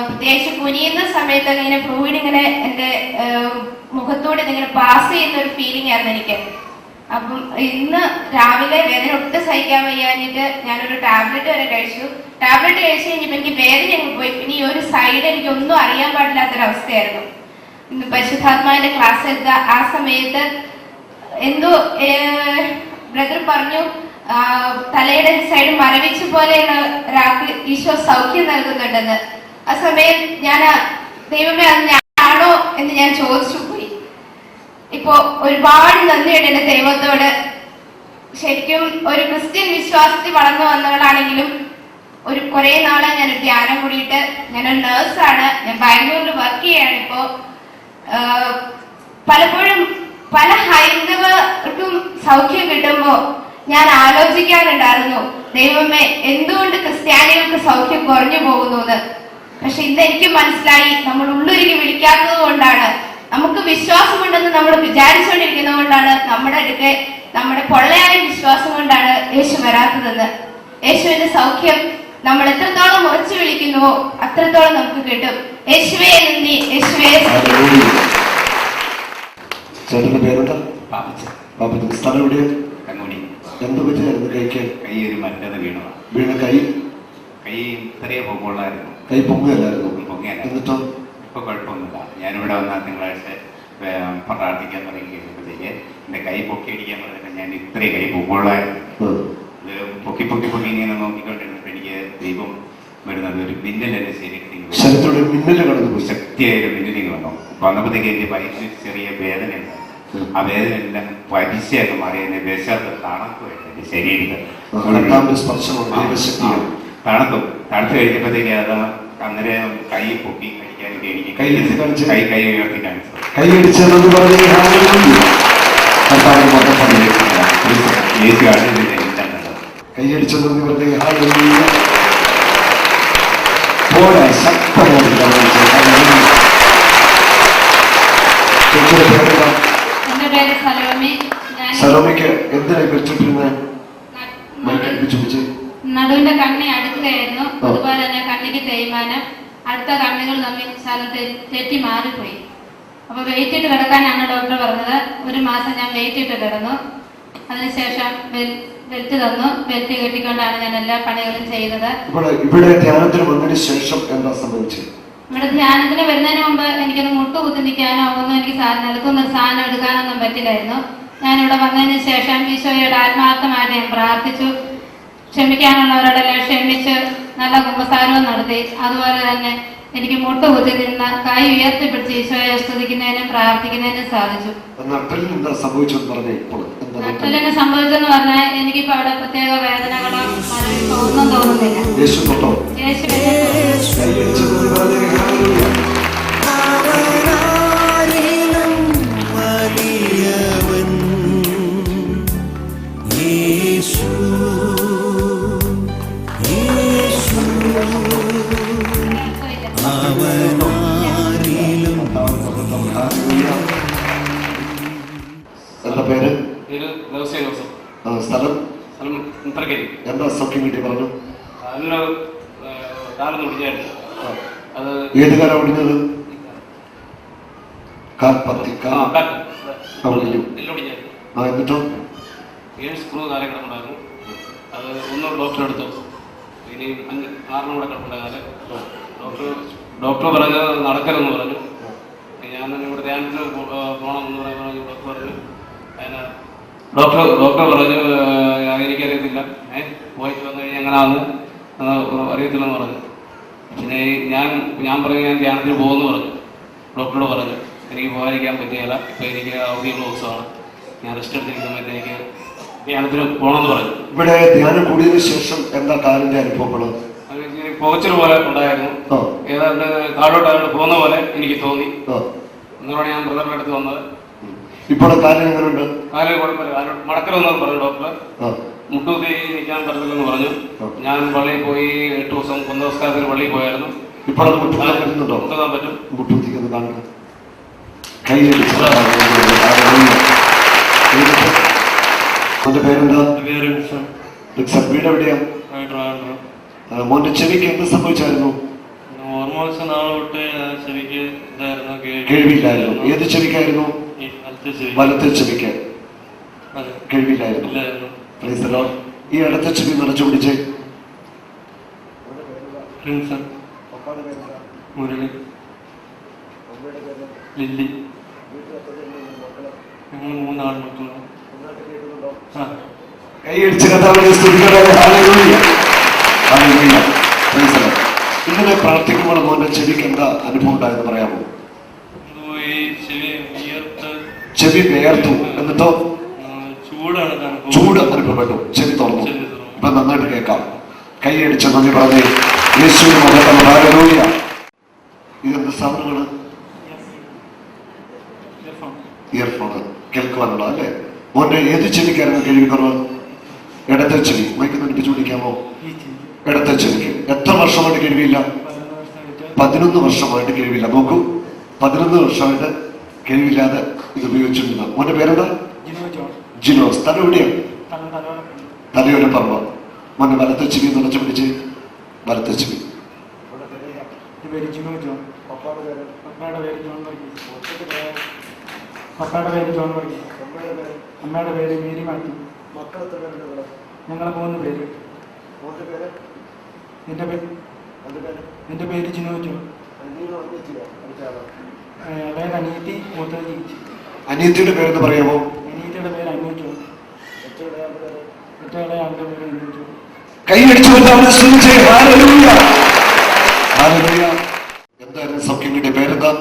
പ്രത്യേകിച്ച് കുനിയുന്ന സമയത്ത് ഇങ്ങനെ ഫ്ലൂയിഡ് ഇങ്ങനെ എൻ്റെ മുഖത്തോടെ ഇങ്ങനെ പാസ് ചെയ്യുന്ന ഒരു ഫീലിംഗ് ആയിരുന്നു എനിക്ക്. അപ്പം ഇന്ന് രാവിലെ വേദന ഒട്ടും സഹിക്കാൻ വയ്യാഞ്ഞിട്ട് ഞാനൊരു ടാബ്ലറ്റ് വരെ കഴിച്ചു. ടാബ്ലറ്റ് കഴിച്ച് കഴിഞ്ഞപ്പോൾ എനിക്ക് വേദന അങ്ങ് പോയി. പിന്നെ ഈ ഒരു സൈഡ് എനിക്ക് ഒന്നും അറിയാൻ പാടില്ലാത്തൊരവസ്ഥയായിരുന്നു. ഇന്ന് പരിശുദ്ധാത്മാവിന്റെ ക്ലാസ് എടുത്ത ആ സമയത്ത് എന്തോ ബ്രദർ പറഞ്ഞു, തലയുടെ സൈഡ് മരവിച്ച പോലെയുള്ള ഒരാൾക്ക് ഈശോ സൗഖ്യം നൽകുന്നുണ്ടെന്ന്. ആ സമയം ഞാൻ ദൈവമേ അത് ഞാനാണോ എന്ന് ഞാൻ ചോദിച്ചു പോയി. ഇപ്പോ ഒരുപാട് നന്ദിയുണ്ട് എൻ്റെ ദൈവത്തോട്. ശരിക്കും ഒരു ക്രിസ്ത്യൻ വിശ്വാസത്തിൽ വളർന്നു വന്നവളാണെങ്കിലും കുറെ നാളെ ഞാനൊരു ധ്യാനം കൂടിയിട്ട് ഞാനൊരു നേഴ്സാണ്. ഞാൻ ബാംഗ്ലൂരിൽ വർക്ക് ചെയ്യാണ് ഇപ്പോൾ. പലപ്പോഴും പല ഹൈന്ദവർക്കും സൗഖ്യം കിട്ടുമ്പോൾ ഞാൻ ആലോചിക്കാറുണ്ടായിരുന്നു, ദൈവമേ എന്തുകൊണ്ട് ക്രിസ്ത്യാനികൾക്ക് സൗഖ്യം കുറഞ്ഞു പോകുന്നു എന്ന്. പക്ഷെ ഇന്ന് എനിക്ക് മനസ്സിലായി, നമ്മൾ ഉള്ളൊരുക്കി വിളിക്കാത്തത് കൊണ്ടാണ്, നമുക്ക് വിശ്വാസമുണ്ടെന്ന് നമ്മൾ വിചാരിച്ചുകൊണ്ടിരിക്കുന്നത് കൊണ്ടാണ്, നമ്മുടെ പൊള്ളയായ വിശ്വാസം കൊണ്ടാണ് യേശു വരാത്തതെന്ന്. യേശുവിന്റെ സൗഖ്യം നമ്മൾ എത്രത്തോളം ഉറച്ചു വിളിക്കുന്നുവോ അത്രത്തോളം നമുക്ക് കിട്ടും. യേശുവേ നന്ദി, യേശുവേ. ചേട്ടന്റെ പേരെന്താ? സ്ഥലം എവിടെയാ? കണ്ണൂടി. എന്ത് പറ്റിയായിരുന്നു കൈക്ക്? കൈ ഒരു മറ്റത് വീണതാണ്. വീണ കൈ ഇത്രയേ പൊങ്ങുള്ളായിരുന്നു. കൈ പൊങ്ങുകയല്ലായിരുന്നു. പൊങ്ങിയല്ല. എന്നിട്ടോ? ഇപ്പൊ കുഴപ്പമൊന്നുമില്ല. ഞാനിവിടെ വന്നാൽ തിങ്കളാഴ്ച പ്രാർത്ഥിക്കാൻ തുടങ്ങിയപ്പോഴത്തേക്ക് എന്റെ കൈ പൊക്കിയടിക്കാൻ പറഞ്ഞിട്ട് ഞാൻ ഇത്രയും കൈ പൊങ്ങുള്ളായിരുന്നു. ഇത് പൊക്കി ഇങ്ങനെ നോക്കിക്കൊണ്ടിരുന്നപ്പോൾ എനിക്ക് ദൈവം വരുന്നത് ഒരു മിന്നൽ എന്റെ ശരീരത്തിൽ മിന്നൽ കടന്നു. ശക്തിയായൊരു മിന്നലിങ് വന്നു. വന്നപ്പോഴത്തേക്ക് എന്റെ വയറ്റിൽ ചെറിയ വേദന ഉണ്ട്. ആ വേദന എല്ലാം പരിശയൊക്കെ മാറി എന്റെ വിശത്ത് തണുക്കുമായിട്ട് എന്റെ ശരീരത്തിൽ തണുത്ത് കഴിഞ്ഞപ്പോഴത്തേക്ക് അത് അന്നേരം കൈ പൊക്കി കഴിക്കാനൊക്കെ എനിക്ക് കൈ ഉയർത്തി കാണിച്ചു. എന്റെ പേര് സലോമി. സലോമിക്ക് എന്തിനായി വെച്ചിട്ടിരുന്നത്? നടുവിന്റെ കണ്ണി അടുക്കുകയായിരുന്നു. അതുപോലെ തന്നെ കണ്ണിക്ക് തേയ്മാനം, അടുത്ത കണ്ണുകൾ തമ്മിൽ സ്ഥലം തെറ്റി മാറിപ്പോയി. അപ്പൊ വെയിറ്റ് ഇട്ട് കിടക്കാനാണ് ഡോക്ടർ പറഞ്ഞത്. 1 മാസം ഞാൻ വെയിറ്റ് ഇട്ട് കിടന്നു. അതിനുശേഷം ബെൽറ്റ് തന്നു. ബെൽറ്റ് കെട്ടിക്കൊണ്ടാണ് ഞാൻ എല്ലാ പണികളും ചെയ്തത്. ഇവിടെ ധ്യാനത്തിന് വന്നതിന് ശേഷം എന്താ സംഭവിച്ചത്? ഇവിടെ ധ്യാനത്തിന് വരുന്നതിന് മുമ്പ് എനിക്കൊന്ന് മുട്ടുകുത്തി നിൽക്കാനോ ഒന്നും എനിക്ക് നിൽക്കുന്ന സാധനം എടുക്കാനൊന്നും പറ്റില്ലായിരുന്നു. ഞാനിവിടെ വന്നതിന് ശേഷം ഈശോയോട് ആത്മാർത്ഥമായിട്ട് ഞാൻ പ്രാർത്ഥിച്ചു. ക്ഷമിക്കാനുള്ളവരോടെല്ലാം ക്ഷമിച്ച് നല്ല കുമ്പസാരവും നടത്തി. അതുപോലെ തന്നെ എനിക്ക് മുട്ടുകുത്തി നിന്ന കൈ ഉയർത്തിപ്പിടിച്ച് ഈശോയെ സ്തുതിക്കുന്നതിനും പ്രാർത്ഥിക്കുന്നതിനും സാധിച്ചു. നട്ടലിന് സംഭവിച്ചെന്ന് പറഞ്ഞേ ഇപ്പോൾ നട്ടലിന് സംഭവിച്ചെന്ന് പറഞ്ഞാൽ എനിക്കിപ്പോ അവിടെ പ്രത്യേക വേദനകളോ ഒന്നും തോന്നുന്നില്ല. യേശു തൊട്ടോ? എന്താ പേര്? സ്ഥലം എന്താ സൗഖ്യം കിട്ടി പറഞ്ഞു? ഏത് കാലം ഒടിഞ്ഞത്? എന്നിട്ടോ? 7 സ്ക്രൂ കാലം കിടപ്പുണ്ടായിരുന്നു. അത് ഒന്നും ഡോക്ടർ എടുത്തു. ഇനി 6 കൂടെ കിടപ്പുണ്ടായിരുന്നാല് ഡോക്ടർ പറഞ്ഞ് നടക്കരുതെന്ന് പറഞ്ഞു. ഞാൻ ഇവിടെ ധ്യാനത്തിന് പോകണമെന്ന് പറഞ്ഞു. ഡോക്ടർ പറഞ്ഞു എനിക്കറിയത്തില്ല, പോയിട്ട് വന്നു കഴിഞ്ഞാൽ എങ്ങനെയാണെന്ന് അറിയത്തില്ലെന്ന് പറഞ്ഞു. പിന്നെ ഞാൻ പറഞ്ഞു ഞാൻ ധ്യാനത്തിന് പോകുമെന്ന് പറഞ്ഞു. ഡോക്ടറോട് പറഞ്ഞു എനിക്ക് പോകാതിരിക്കാൻ പറ്റിയല്ല, ഇപ്പം എനിക്ക് അവധിയുള്ള ദിവസമാണ്, ഞാൻ റെസ്റ്റ് എടുത്തിരിക്കുന്ന സമയത്ത് എനിക്ക് ധ്യാനത്തിന് പോകണമെന്ന് പറഞ്ഞു. ഇവിടെ ധ്യാനം കൂടിയതിനു ശേഷം എന്താ കാലിന്റെ അനുഭവപ്പെടും? പുകച്ചൽ പോലെ ഉണ്ടായിരുന്നു. ഏതാണ്ട് താഴോട്ട് പോകുന്ന പോലെ എനിക്ക് തോന്നി. എന്നാണ് ഞാൻ ബ്രദറിന്റെ അടുത്ത് വന്നത്. ഇപ്പോൾ കാലിന് എങ്ങനെയുണ്ട്? കാലിന് കുഴപ്പമില്ല. മടക്കലൊന്നും പറഞ്ഞു ഡോക്ടർ. മുട്ടുകുത്തി നിൽക്കാൻ പറ്റത്തില്ലെന്ന് പറഞ്ഞു. ഞാൻ പള്ളിയിൽ പോയി 8 ദിവസം കുന്നസ്കാരത്തിന് പള്ളിയിൽ പോയായിരുന്നു. ഇപ്പോൾ മുട്ടുകാൻ പറ്റും. മുട്ടുകുത്തിക്കുന്നത് കാണുക. മോന്റെ പേരെന്താ? വീട് എവിടെയാ? മോന്റെ ചെവിക്ക് എന്ത് സംഭവിച്ചായിരുന്നു? കേൾവിയില്ലായിരുന്നു. ഏത് ചെവിക്കായിരുന്നു? വലത്തെ ചെവിക്ക് കേൾവിയില്ലായിരുന്നു. ഈ ഇടത്തെ ചെവി നിറച്ചു പിടിച്ച് മുരളി, ലില്ലി, ഞങ്ങൾ 3 ആൺമക്കളാണ്. കൈയടിച്ച് കർത്താവിനെ സ്തുതിക്കട്ടെ. ഇങ്ങനെ പ്രാർത്ഥിക്കുമ്പോൾ മോന്റെ ചെവിക്ക് എന്താ അനുഭവം ഉണ്ടായെന്ന് പറയാമോ? ചെവി വേർത്തു. എന്നിട്ടോ ചൂട് അനുഭവപ്പെട്ടു. ചെവി തുറന്നു. ഇപ്പൊ നന്നായിട്ട് കേൾക്കാം. കൈയടിച്ച് നന്ദി പറഞ്ഞേ. യേശുവിന് മഹത്വം. ഹല്ലേലൂയ. ഇതെന്ത് സാധനങ്ങള്? ഇയർഫോണ് കേൾക്കുവാനുള്ള അല്ലേ? മോന്റെ ഏത് ചെവിക്കായിരുന്നു കേൾവിക്കുറവ്? ഇടത്തെ ചെവി. മൈക്ക് നടിപ്പിച്ചു പിടിക്കാമോ? ഇടത്തെ ചെവിക്ക്. എത്ര വർഷമായിട്ട് കേൾവിയില്ല? 11 വർഷമായിട്ട് കേൾവിയില്ല. നോക്കൂ, 11 വർഷമായിട്ട് കേൾവിയില്ലാതെ ഇത് ഉപയോഗിച്ചിരുന്ന. മോന്റെ പേരെന്താ? ജിനോ. സ്ഥലം എവിടെയാണ്? തലയോല പറമ്പ്. മോന്റെ വലത്തെ ചെവി നിറച്ചു പിടിച്ച്. വലത്തെ ചെവി. പപ്പയുടെ പേര് ജോൺ വർഗീസ്. അമ്മയുടെ പേര് മേരി മാത്യു. ഞങ്ങൾ 3 പേര്. എൻ്റെ പേര് ജിനോ ജോൺ. അതായത് അനിയത്തി, മൂത്തത് ചേച്ചി. അനിയത്തിയുടെ പേരെന്ന് പറയാമോ? അനിയത്തിയുടെ പേര് അനു ജോൺ. ഏറ്റവും ആളുടെ പേര് അനു ജോൺ. കൈയടിച്ചു. എന്തായിരുന്നു സൗഖ്യം കിട്ടിയ പേരെന്താ?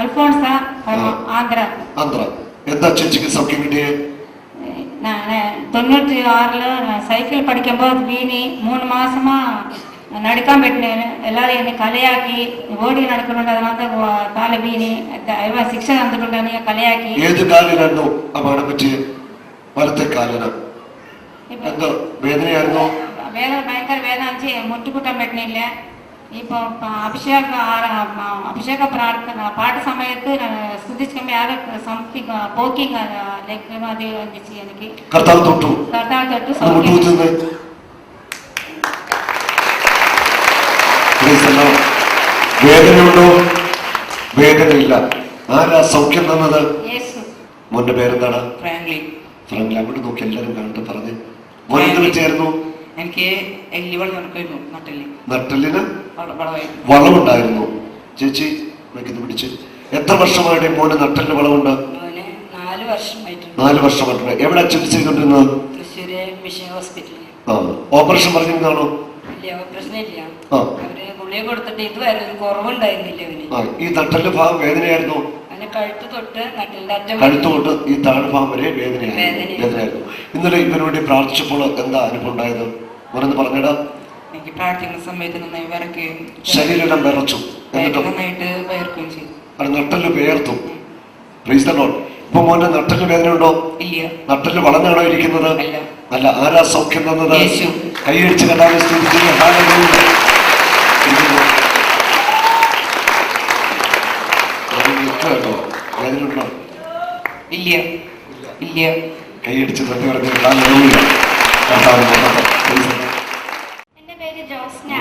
അൽഫോൺസ, ആന്ധ്ര. എന്താ ചേച്ചിക്ക് സൗഖ്യം കിട്ടിയേ? 96 സൈക്കിൾ പഠിക്കുമ്പോൾ വീണി 3 മാസமா നടക്കാൻ പറ്റുന്നതിന് എല്ലാവരും എന്നെ കളിയാക്കി. ഓടി നടക്കുന്നുണ്ട്, അതിനകത്ത് കാല വീണി ശിക്ഷ തന്നിട്ടുണ്ട്, കളിയാക്കി. ഏത് കാലിലായിരുന്നു അപകടം പറ്റിയ? വലത്തെ കാലിന്. എന്തോ വേദനയായിരുന്നോ? വേദന, ഭയങ്കര വേദന വെച്ച് മുട്ടുകൂട്ടാൻ പറ്റുന്നില്ല. இப்போ அபிஷேக பிரார்த்தனை பாட்டு சமயத்து ஸ்துதிச்சுக்கமே யாரும் சம்திங் போக்கிங் லைக் அது வந்துச்சு எனக்கு. கர்த்தாവ് തൊട്ടു. വേദനയുണ്ടോ? വേദനയില്ല. ആരാ സൗഖ്യം തന്നത്? മോന്റെ പേരെന്താണ്? ഫ്രാങ്ക്ലിൻ. അങ്ങോട്ട് നോക്കി എല്ലാവരും കണ്ടിട്ട് പറഞ്ഞ്. മോനെന്ത് പറ്റിയായിരുന്നു? എനിക്ക് നട്ടലിന് വളവുണ്ടായിരുന്നു. ചേച്ചി പിടിച്ച്. എത്ര വർഷമായിട്ട് മോന് നട്ടലിന് വളവുണ്ട്? 4 വർഷമായിട്ടുണ്ട്. എവിടെ ചികിത്സ ചെയ്തോണ്ടിരുന്നത്? ഓപ്പറേഷൻ പറഞ്ഞിരുന്നാണോ? ഓപ്പറേഷൻ ഇല്ല. അവര് ഗുളിക കൊടുത്തിട്ട് ഇതുവരെ ഒരു കുറവുണ്ടായിരുന്നില്ല അവന്. ഈ നട്ടല് ഭാഗം വേദനയായിരുന്നു. അവന് കഴുത്ത് തൊട്ട് നട്ടിലിന്റെ അറ്റം കഴുത്ത് തൊട്ട് ഈ താഴ്ഭാഗം വരെ വേദനയായിരുന്നു. ഇന്നലെ ഇവന് വേണ്ടി പ്രാർത്ഥിച്ചപ്പോൾ എന്താ അനുഭവം ഉണ്ടായത്? അവരെന്ന് പറഞ്ഞിടാ. എനിക്ക് പ്രാർത്ഥിക്കുന്ന സമയത്ത് നന്നായി വിറക്കുകയും ശരീരം വിറച്ചു, നന്നായിട്ട് വയർക്കുകയും ചെയ്തു. അത് നട്ടല് വേർത്തു. Price the Lord. ഇപ്പൊ മോന്റെ നട്ടല് വേദന ഉണ്ടോ? ഇല്ല. നട്ടല് വളഞ്ഞാണോ ഇരിക്കുന്നത്? അല്ല. ആരാ സൗഖ്യം തന്നത്? കൈയടിച്ച് കണ്ടാൽ കേട്ടോ. വേദന ഉണ്ടോ? ഇല്ല. ഇല്ല. കൈയടിച്ച് തട്ടി പറഞ്ഞു. എന്റെ പേര് ജോസ്ന.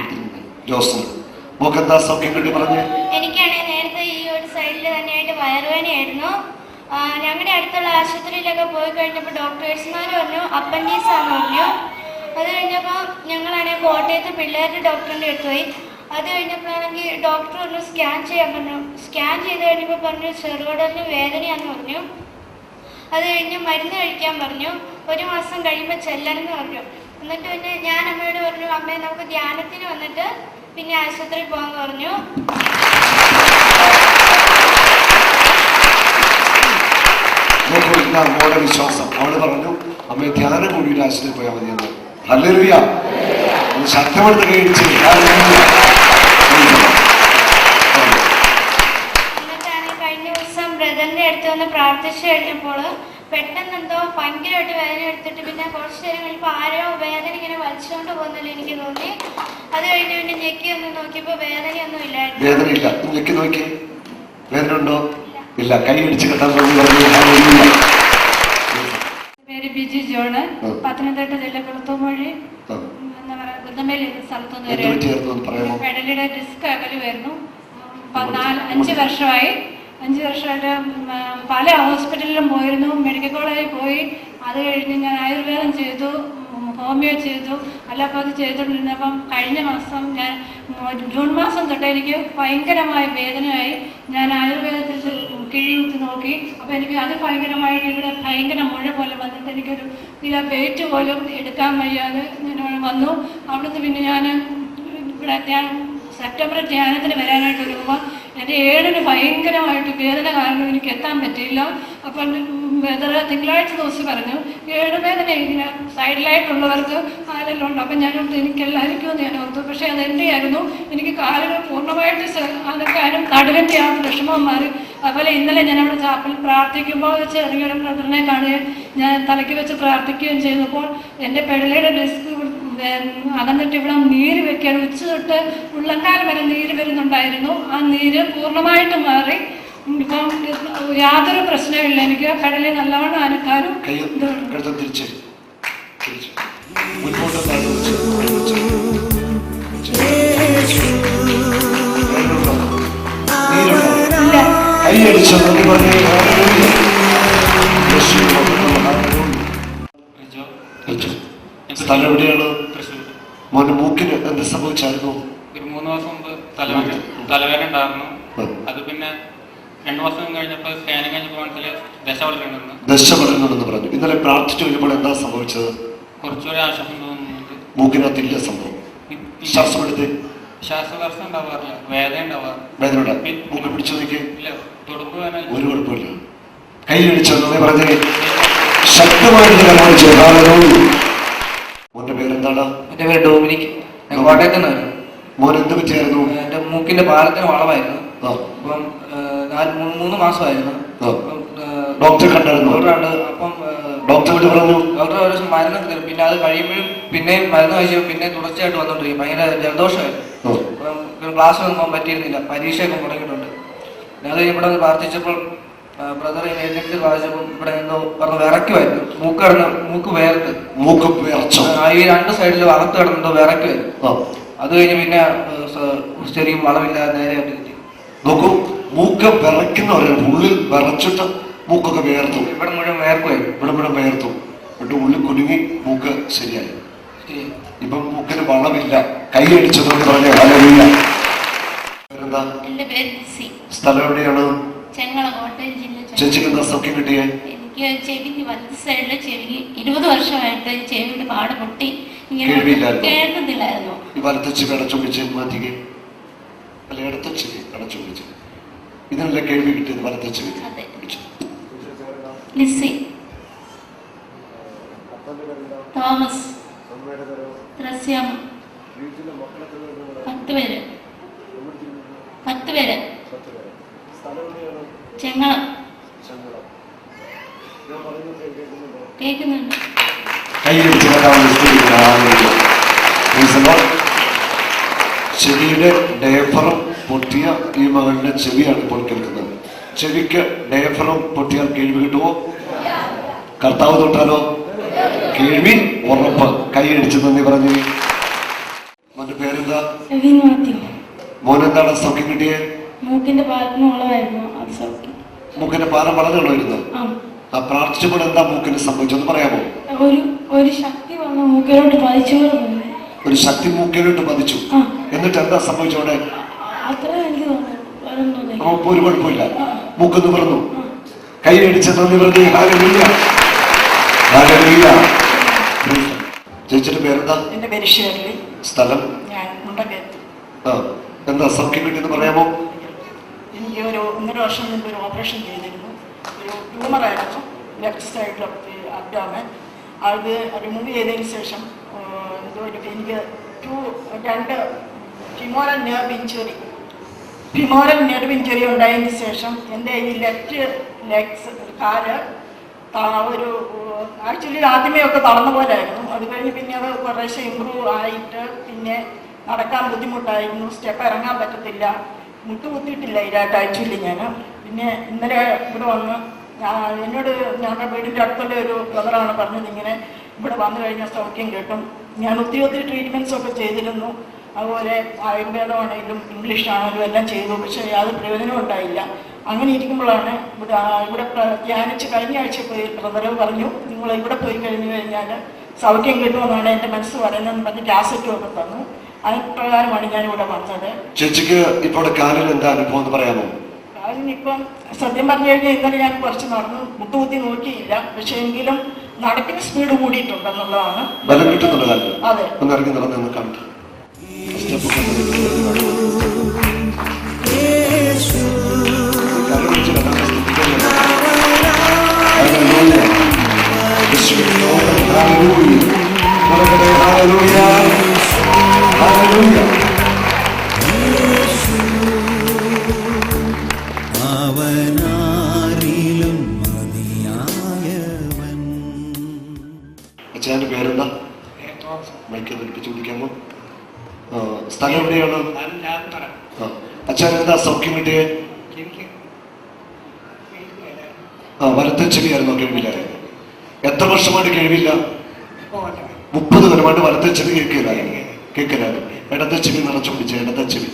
ജോസ്ന, മോക്കെന്താ സൗഖ്യം കിട്ടി പറഞ്ഞേ? എനിക്കാണെങ്കിൽ നേരത്തെ ഈ ഒരു സൈഡിൽ തന്നെയായിട്ട് വയറുവേദനയായിരുന്നു. ഞങ്ങളുടെ അടുത്തുള്ള ആശുപത്രിയിലൊക്കെ പോയി കഴിഞ്ഞപ്പോൾ ഡോക്ടേഴ്സുമാർ പറഞ്ഞു അപ്പൻഡീസ് ആണെന്ന് പറഞ്ഞു. അത് കഴിഞ്ഞപ്പോൾ ഞങ്ങളാണെങ്കിൽ കോട്ടയത്ത് പിള്ളേരുടെ ഡോക്ടറിൻ്റെ അടുത്ത് പോയി. അത് കഴിഞ്ഞപ്പോഴാണെങ്കിൽ ഡോക്ടർ ഒന്ന് സ്കാൻ ചെയ്യാൻ പറഞ്ഞു. സ്കാൻ ചെയ്ത് കഴിഞ്ഞപ്പോൾ പറഞ്ഞു ചെറുകുടലിന് വേദനയാണെന്ന് പറഞ്ഞു. അത് കഴിഞ്ഞ് മരുന്ന് കഴിക്കാൻ പറഞ്ഞു. 1 മാസം കഴിയുമ്പോൾ ചെല്ലണമെന്ന് പറഞ്ഞു. എന്നിട്ട് പിന്നെ ഞാൻ അമ്മയോട് പറഞ്ഞു, അമ്മയെ നമുക്ക് ധ്യാനത്തിന് വന്നിട്ട് പിന്നെ ആശുപത്രിയിൽ പോകാൻ പറഞ്ഞു. മോടെ വിശ്വാസം. അവള് പറഞ്ഞു അമ്മയെ ധ്യാനം കൂടിയിട്ട് ആശുപത്രിയിൽ പോയാൽ മതിയെന്ന്. ഹല്ലേലൂയ. ശക്തമെടുത്ത് കഴിച്ച് എന്നിട്ടാണ് കഴിഞ്ഞ ദിവസം ബ്രദറിന്റെ അടുത്ത് വന്ന് പ്രാർത്ഥിച്ചു കഴിഞ്ഞപ്പോൾ പെട്ടെന്ന് എന്തോ ഭയങ്കരമായിട്ട് വേദന എടുത്തിട്ട് പിന്നെ കുറച്ച് നേരം കഴിയുമ്പോൾ ആരോ വേദന ഇങ്ങനെ വലിച്ചുകൊണ്ട് പോകുന്നില്ല എനിക്ക് തോന്നി. അത് കഴിഞ്ഞ് പിന്നെ ഞെക്കി ഒന്ന് നോക്കിയപ്പോൾ വേദനയൊന്നും ഇല്ലായിരുന്നു. വേദനയില്ല. ഞെക്കി നോക്കി. വേദന ഉണ്ടോ? ഇല്ല. കൈ അടിച്ച് കെട്ടാൻ പേര് ബിജി ജോണ്. പത്തനംതിട്ട ജില്ല കുളത്തൂമൊഴി എന്താ പറയാ ഗുദമേലി എന്ന സ്ഥലത്തുനിന്ന് പെടലിയുടെ ഡിസ്ക് അകല് വരുന്നു. 5 വർഷമായി. 5 വർഷമായിട്ട് പല ഹോസ്പിറ്റലിലും പോയിരുന്നു. മെഡിക്കൽ കോളേജിൽ പോയി. അത് കഴിഞ്ഞ് ഞാൻ ആയുർവേദം ചെയ്തു, ഹോമിയോ ചെയ്തു, അല്ലാപ്പത് ചെയ്തുകൊണ്ടിരുന്നപ്പം കഴിഞ്ഞ മാസം ഞാൻ ജൂൺ മാസം തൊട്ട് എനിക്ക് ഭയങ്കരമായ വേദനയായി. ഞാൻ ആയുർവേദത്തിൽ കിഴികുത്തി നോക്കി. അപ്പോൾ എനിക്ക് അത് ഭയങ്കരമായിട്ട് ഇവിടെ ഭയങ്കര മുഴ പോലെ വന്നിട്ട് എനിക്കൊരു കിലോ വെയിറ്റ് പോലും എടുക്കാൻ വയ്യാതെ ഞാൻ വന്നു. അവിടുന്ന് പിന്നെ ഞാൻ ഇവിടെ സെപ്റ്റംബർ ധ്യാനത്തിന് വരാനായിട്ട് വരുമ്പോൾ എൻ്റെ ഏഴിന് ഭയങ്കരമായിട്ട് വേദന കാരണം എനിക്ക് എത്താൻ പറ്റിയില്ല. അപ്പം തിങ്കളാഴ്ച ദിവസം പറഞ്ഞു വേദന ഇങ്ങനെ സൈഡിലായിട്ടുള്ളവർക്ക് ആരെല്ലാം ഉണ്ട്. അപ്പം ഞാനോർത്ത് എനിക്കെല്ലാവർക്കും ഞാൻ ഓർത്തു. പക്ഷേ അതെൻ്റെ ആയിരുന്നു. എനിക്ക് കാലുകൾ പൂർണ്ണമായിട്ട് അതൊക്കാരും നടുവിൻ്റെ ആ വിഷമം മാറി. അതുപോലെ ഇന്നലെ ഞാൻ അവിടെ ചാപ്പൽ പ്രാർത്ഥിക്കുമ്പോൾ ചെറിയൊരു ബ്രദറിനെ കാണുകയും ഞാൻ തലയ്ക്ക് വെച്ച് പ്രാർത്ഥിക്കുകയും ചെയ്തപ്പോൾ എൻ്റെ പെടലയുടെ ഡിസ്ക് അകന്നിട്ട് ഇവിടെ നീര് വെക്കാൻ ഉച്ച തൊട്ട് ഉള്ളങ്കാലം വരെ നീര് വരുന്നുണ്ടായിരുന്നു. ആ നീര് പൂർണ്ണമായിട്ട് മാറി. ഇപ്പം യാതൊരു പ്രശ്നമില്ല. എനിക്ക് കടലിൽ നല്ലവണ്ണം അനക്കാനും സ്ഥലം എവിടെയാണ്? മോന്റെ മൂക്കിന് എന്ത് സംഭവിച്ചായിരുന്നു? ഒരു 3 മാസം മുമ്പ് തലവേദന ഉണ്ടായിരുന്നു. അത് പിന്നെ 2 മാസം കഴിഞ്ഞപ്പോൾ സ്കാനിങ് കഴിഞ്ഞപ്പോൾ ദശ വളരുന്നുണ്ടെന്ന് പറഞ്ഞു. ഇന്നലെ പ്രാർത്ഥിച്ചു കഴിഞ്ഞപ്പോൾ എന്താ സംഭവിച്ചത്? കുറച്ചുകൂടി ആശ്വാസം തോന്നുന്നുണ്ട്. മൂക്കിനകത്തില്ല സംഭവം. ശ്വാസം എടുത്ത് ശ്വാസതടസ്സം ഉണ്ടാവാറില്ല, വേദന ഉണ്ടാവാറ്. വേദന മൂക്ക് പിടിച്ചു നോക്കി. ഇല്ല, തുടുപ്പ് വേദന ഒരു കുഴപ്പമില്ല. കൈ പിടിച്ചു പറഞ്ഞേ ശക്തമായിട്ട്. മോന്റെ പേരെന്താണ്? എന്റെ പേര് ഡൊമിനിക്. കോട്ടയത്ത് നിന്നായിരുന്നു. മോൻ എന്ത് പറ്റിയായിരുന്നു? എന്റെ മൂക്കിന്റെ പാലത്തിന് വളമായിരുന്നു. അപ്പം 3 മാസമായിരുന്നു. ഡോക്ടറെ കണ്ടായിരുന്നു? അപ്പം ഡോക്ടർ പറഞ്ഞു ഡോക്ടർ ഒരു ദിവസം മരുന്ന് തരും. പിന്നെ അത് കഴിയുമ്പോഴും പിന്നെയും മരുന്ന് കഴിച്ചു പിന്നെ തുടർച്ചയായിട്ട് വന്നോണ്ടിരിക്കും. ഭയങ്കര ജലദോഷമായിരുന്നു. അപ്പം ക്ലാസ്സിലൊന്നും പോകാൻ പറ്റിയിരുന്നില്ല. പരീക്ഷയൊക്കെ മുടങ്ങിയിട്ടുണ്ട്. ഞാൻ ഇവിടെ വന്ന് പ്രാർത്ഥിച്ചപ്പോൾ ബ്രദർ എഴുന്നേറ്റ് പ്രാർത്ഥിച്ചപ്പോൾ ഇവിടെ എന്തോ പറഞ്ഞ് വിറയ്ക്കുമായിരുന്നു. മൂക്ക് വേർത്ത് ഈ 2 സൈഡിലും അകത്ത് കിടന്നെന്തോ വിറയ്ക്കുമായിരുന്നു. അത് കഴിഞ്ഞ് പിന്നെ ശരിക്കും വളമില്ലാതെ നേരെ കിട്ടി. നോക്കൂ, മൂക്ക് വിറയ്ക്കുന്നവരാണ്. ഉള്ളിൽ വിറച്ചിട്ട് മൂക്കൊക്കെ വേർത്തു. ഇവിടെ മുഴുവൻ വേർക്കുമായിരുന്നു. ഇവിടെ മുഴുവൻ വേർത്തു. എന്നിട്ട് ഉള്ളിൽ കുലുങ്ങി മൂക്ക് ശരിയായി. ഇപ്പം മൂക്കിന് വളമില്ല. കൈയടിച്ചതുകൊണ്ട് പറഞ്ഞ വളമില്ല. സ്ഥലം എവിടെയാണ്? ചേച്ചിക്ക് എന്താ സൗഖ്യം കിട്ടിയേ? എനിക്ക് ചെവിക്ക് വലത് സൈഡിലെ ചെവിക്ക് 20 വർഷമായിട്ട് ചെവിയുടെ പാട് പൊട്ടി കേൾക്കത്തില്ലായിരുന്നു. ഈ വലത്തെ ചെവി അടച്ചുപിടിച്ച് മാറ്റിക്ക്, അല്ല ഇടത്തെ ചെവി അടച്ചുപിടിച്ച്. ഇതിനല്ല കേൾവി കിട്ടിയത്, വലത്തെ ചെവി. ലിസി, തോമസ്, ത്രസ്യാമ. 10 പേര്. ചെങ്ങളം. കേൾക്കുന്നുണ്ട്. ചെവിയുടെ ഡയഫ്രം പൊട്ടിയ ഈ മകളുടെ ചെവിയാണ് ഇപ്പോൾ കേൾക്കുന്നത്. ചെവിക്ക് ഡയഫ്രം പൊട്ടിയാൽ കേൾവി കിട്ടുമോ? കർത്താവ് തൊട്ടാലോ കേൾവി ഉറപ്പ്. കൈയടിച്ച് നന്ദി പറഞ്ഞു. മോന്റെ പേരെന്താ? മോനെന്താണ് സൗഖ്യം കിട്ടിയേ? മൂക്കിന്റെ പാലമായിരുന്നു. മൂക്കിന്റെ പാലം വളർന്നു വരുന്നത്. ആ പ്രാർത്ഥിച്ചപ്പോൾ എന്താ മൂക്കിന് സംഭവിച്ചെന്ന് പറയാമോ? ഒരു ശക്തി വന്ന് മൂക്കിലോട്ട് പതിച്ചു. ഒരു ശക്തി മൂക്കിലോട്ട് പതിച്ചു. എന്നിട്ട് എന്താ സംഭവിച്ചോടെ? അത്ര എനിക്ക് തോന്നുന്നു. ഒരു കുഴപ്പമില്ല, മൂക്കൊന്ന് പറഞ്ഞു. കൈയടിച്ച് നന്ദി പറഞ്ഞു. Hallelujah, hallelujah. ചേച്ചിയുടെ പേരെന്താ? എന്റെ പേര് ഷേർലി. സ്ഥലം? ഞാൻ മുണ്ടക്കയത്ത്. എന്താ സൗഖ്യം കിട്ടിയെന്ന് പറയാമോ? എനിക്ക് ഒരു 1.5 വർഷം മുമ്പ് ഒരു ഓപ്പറേഷൻ ചെയ്തിരുന്നു. ഒരു ട്യൂമറായിരുന്നു ലെഫ്റ്റ് സൈഡിൽ അബ്ഡോമൻ. അത് റിമൂവ് ചെയ്തതിന് ശേഷം എനിക്ക് 2 ഫിമോറൽ നെർവ് ഇഞ്ചുറി ഉണ്ടായതിന് ശേഷം എൻ്റെ ഈ ലെഗ് കാല് ഒരു ആക്ച്വലി ആദ്യമേ ഒക്കെ തളർന്ന പോലായിരുന്നു. അത് കഴിഞ്ഞ് പിന്നെ അത് കുറേശ്ശെ ഇമ്പ്രൂവ് ആയിട്ട് പിന്നെ നടക്കാൻ ബുദ്ധിമുട്ടായിരുന്നു. സ്റ്റെപ്പ് ഇറങ്ങാൻ പറ്റത്തില്ല. മുട്ടുകുത്തിയിട്ടില്ല ഇതിനായിട്ട് ആക്ച്വലി ഞാൻ. പിന്നെ ഇന്നലെ ഇവിടെ വന്ന് എന്നോട് ഞങ്ങളുടെ വീടിൻ്റെ അടുത്തുള്ള ഒരു ബ്രദറാണ് പറഞ്ഞത് ഇങ്ങനെ ഇവിടെ വന്നു കഴിഞ്ഞാൽ സൗഖ്യം കിട്ടും. ഞാൻ ഒത്തിരി ട്രീറ്റ്മെൻറ്റ്സ് ഒക്കെ ചെയ്തിരുന്നു. അതുപോലെ ആയുർവേദമാണെങ്കിലും ഇംഗ്ലീഷാണെങ്കിലും എല്ലാം ചെയ്തു. പക്ഷേ യാതൊരു പ്രയോജനം ഉണ്ടായില്ല. അങ്ങനെ ഇരിക്കുമ്പോഴാണ് ഇവിടെ ധ്യാനിച്ച് കഴിഞ്ഞ ആഴ്ച പോയി ബ്രദർ പറഞ്ഞു നിങ്ങൾ ഇവിടെ പോയി കഴിഞ്ഞാൽ സൗഖ്യം കിട്ടുമെന്നാണ് എൻ്റെ മനസ്സ് പറയുന്നതെന്ന് പറഞ്ഞ് കാസറ്റും ഒക്കെ തന്നു. അതിന് പ്രകാരമാണ് ഞാനിവിടെ വന്നത്. ചേച്ചിക്ക് ഇപ്പോൾ കാലിന് എന്താ അനുഭവം എന്ന് പറയാമോ? കാലിനിപ്പം സത്യം പറഞ്ഞു കഴിഞ്ഞാൽ ഇന്നലെ ഞാൻ കുറച്ച് നടന്നു, മുട്ടുകുത്തി നോക്കിയില്ല. പക്ഷെ എങ്കിലും നടക്കുന്ന സ്പീഡ് കൂടിയിട്ടുണ്ടെന്നുള്ളതാണ്. ബലം കിട്ടുന്നുണ്ട് കാലിന്? അതെ. ഒന്ന് ഇറങ്ങി നടന്നു കണ്ടു. അച്ഛൻ്റെ പേരെന്താ? മൈക്ക് ധരിപ്പിച്ച് കുടിക്കാമോ? സ്ഥലം എവിടെയാണ്? അച്ഛൻ എന്താ സൗഖ്യം കിട്ടിയേ? വലത്തെ ചെവിയായിരുന്നു കേൾവില്ലായിരുന്നു. എത്ര വർഷമായിട്ട് കേൾവില്ല? 30 കൊല്ലമായിട്ട് വലത്തെ ചെവി കേൾക്കലായിരുന്നു. ഇടത്തെ ചെവി നിറച്ചു പിടിച്ചേ. ഇടത്തെ ചെവി,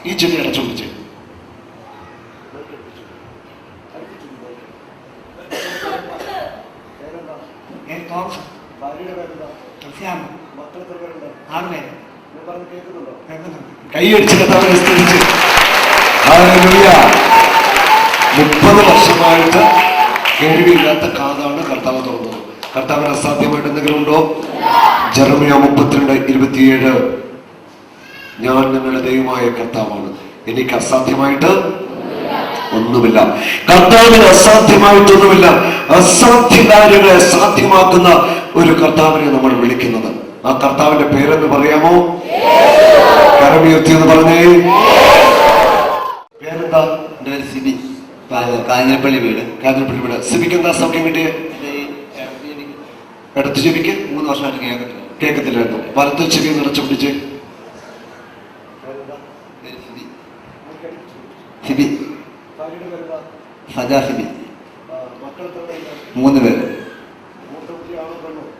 ഈ ചെവി അടച്ചു പിടിച്ചേ. കൈയടിച്ച് കർത്താവിനെ സ്തുതിച്ച്. 30 വർഷമായിട്ട് കേൾവിയില്ലാത്ത കാതാണ് കർത്താവ് തുറന്നത്. കർത്താവിന് അസാധ്യമായിട്ട് എന്തെങ്കിലും ഉണ്ടോ? ജെറമ്യ 32:27 ഞാൻ നിങ്ങളുടെ ദൈവമായ കർത്താവാണ്, എനിക്ക് അസാധ്യമായിട്ട് ഒന്നുമില്ല. കർത്താവിന് അസാധ്യമായിട്ടൊന്നുമില്ല. അസാധ്യ കാര്യങ്ങളെ സാധ്യമാക്കുന്ന ഒരു കർത്താവിനെ നമ്മൾ വിളിക്കുന്നത്. ആ കർത്താവിന്റെ പേരെന്ന് പറയാമോ? കരമുയർത്തി എന്ന് പറഞ്ഞേ. പേരെന്താ? സിബി, കാഞ്ഞിരപ്പള്ളി വീട്. കാഞ്ഞിരപ്പള്ളി വീട്. സിബിക്ക് എന്താ സൗഖ്യം കിട്ടിയേ? ഇടത്ത് ചെവിക്ക് 3 വർഷമായിട്ട് കേൾക്കത്തില്ലായിരുന്നു. വലത്ത് ചെവി നിറച്ചു പിടിച്ച്. സിബി, സജാ സിബി. 3 പേര്.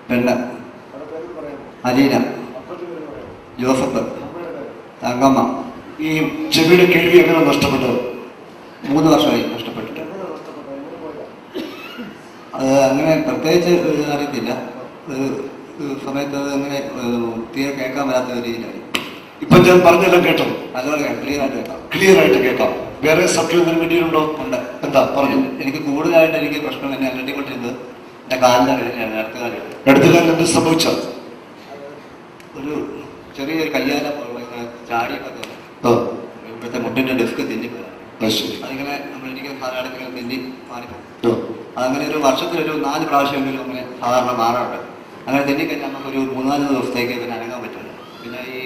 പെണ്ണ അലീന, ജോസഫ്, തങ്കമ്മ. ഈ ചെവിയുടെ കേൾവി എങ്ങനെ നഷ്ടപ്പെട്ടത്? 3 വർഷമായി നഷ്ടപ്പെട്ടിട്ട്. അത് അങ്ങനെ പ്രത്യേകിച്ച് അറിയത്തില്ല. സമയത്ത് അങ്ങനെ തീരെ കേൾക്കാൻ വരാത്ത രീതിയിലായി. ഇപ്പൊ ഞാൻ പറഞ്ഞെല്ലാം കേട്ടോ? അതുപോലെ ക്ലിയർ ആയിട്ട് കേൾക്കാം. വേറെ സത്യം എന്തെങ്കിലും വേണ്ടിയിട്ടുണ്ടോ? ഉണ്ട്. എന്താ പറഞ്ഞു? എനിക്ക് കൂടുതലായിട്ട് എനിക്ക് പ്രശ്നം എന്നെ അലട്ടിക്കൊണ്ടിരുന്നത് എൻ്റെ കാലിലാണ്. അടുത്ത കാലം എന്ത് സംഭവിച്ചാൽ ഒരു ചെറിയൊരു കയ്യാല പോലുള്ള ഇങ്ങനെ ചാടിയൊക്കെ തോന്നും. ഇവിടുത്തെ മുട്ടിന്റെ ഡെസ്ക് തെന്നിപ്പോയി. അതിങ്ങനെ നമ്മളെനിക്ക് ധാരാളം തെന്നി മാറിപ്പോകും. അതങ്ങനെ ഒരു വർഷത്തിലൊരു 4 പ്രാവശ്യമെങ്കിലും അങ്ങനെ സാധാരണ മാറാറുണ്ട്. അങ്ങനെ തെന്നിക്കഴിഞ്ഞാൽ നമുക്കൊരു 3-4 ദിവസത്തേക്ക് പിന്നെ അനങ്ങാൻ പറ്റില്ല. പിന്നെ ഈ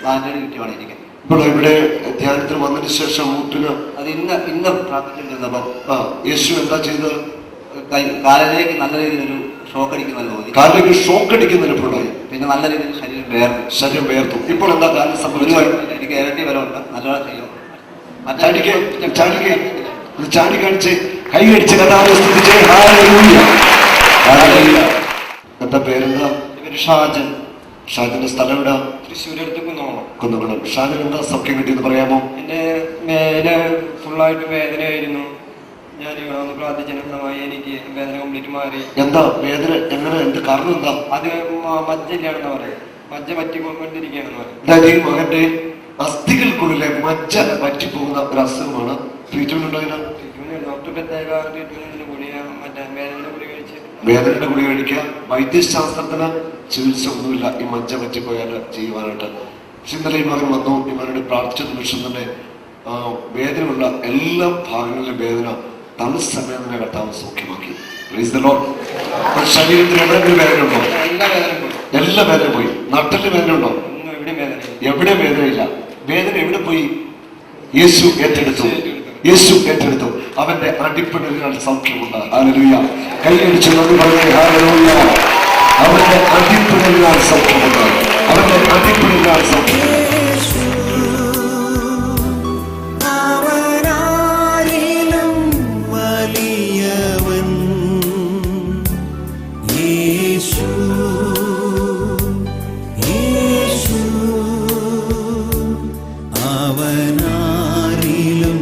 ബാൻഡേഡ് ചുറ്റുമാണ് ഇരിക്കുന്നത്. ഇപ്പോൾ ഇവിടെ ധ്യാനത്തിൽ വന്നതിന് ശേഷം മുട്ടിന് അത് ഇന്ന് പ്രാർത്ഥിച്ചിരുന്നപ്പം യേശു എന്താ ചെയ്തത്? കാലിലേക്ക് നല്ല രീതിയിലൊരു ഷോക്ക് അടിക്കുന്നല്ലോ തോന്നി. കാലിലേക്ക് ഷോക്ക് അടിക്കുന്നതിനുണ്ടായി. പിന്നെ നല്ല രീതിയിൽ ശരീരം വേർത്തു. ഇപ്പോൾ എന്താ കാലം സംഭവിച്ചത്? എനിക്ക് ഇരട്ടി വരവുണ്ട്. നല്ലോണം ചെയ്യും. ചാടി കാണിച്ച് കൈ അടിച്ച് കഥാവിനെ സ്തുതിച്ച് എന്താ പേരെന്താ? ഷാജൻ. ഷാജന്റെ സ്ഥലം എവിടെ? തൃശ്ശൂരടുത്ത് കുന്നംകുളം. ഷാജൻ എന്താ സൗഖ്യം കിട്ടിയെന്ന് പറയാമോ? എന്റെ മേലെ ഫുള്ളായിട്ട് വേദനയായിരുന്നു. ഞാൻ ഇവിടെ വന്ന് പ്രാർത്ഥിച്ചമായി എനിക്ക് വേദന കംപ്ലീറ്റ് മാറി. എന്താ വേദന? എങ്ങനെ? എന്ത് കാരണം എന്താ? അത് മജ്ജയില്ലാണെന്ന് പറയും. മജ്ജ പറ്റിക്കൊണ്ടിരിക്കുകയാണെന്ന് പറയും. മകന്റെ അസ്ഥികൾക്കുള്ളിലെ മജ്ജ പറ്റിപ്പോകുന്ന ഒരു അസുഖമാണ്. ട്രീറ്റ്മെന്റ് ഉണ്ടായില്ല? ഡോക്ടർ പ്രത്യേക ട്രീറ്റ്മെന്റിന് ഗുളിക മറ്റേ വേദനയുടെ ഗുളിക കഴിച്ച് വേദനയുടെ ഗുളിക കഴിക്കുക. വൈദ്യശാസ്ത്രത്തിന് ചികിത്സ ഒന്നുമില്ല ഈ മജ്ജ പറ്റിപ്പോയാൽ ചെയ്യുവാനായിട്ട്. പക്ഷെ ഇന്നലെ ഈ മകൻ വന്നു. ഇവരോട് പ്രാർത്ഥിച്ച നിമിഷം തന്നെ വേദനയുള്ള എല്ലാ ഭാഗങ്ങളിലും വേദന തത്സമയം തന്നെ കർത്താവ് സൗഖ്യമാക്കി. ശരീരത്തിൽ എവിടെയെങ്കിലും വേദന ഉണ്ടോ? എല്ലാ വേദന പോയി. നട്ടല് വേദന ഉണ്ടോ? എവിടെ വേദനയില്ല. വേദന എവിടെ പോയി? യേശു ഏറ്റെടുത്തു. അവന്റെ അടിപ്പിണലിനാൽ സൗഖ്യമുണ്ട്. ഹല്ലേലൂയ. കൈയടിച്ച് നന്ദി പറഞ്ഞേ. ഹല്ലേലൂയ. അവന്റെ അടിപ്പിണലിനാൽ സൗഖ്യമുണ്ട്. അവനാരിലും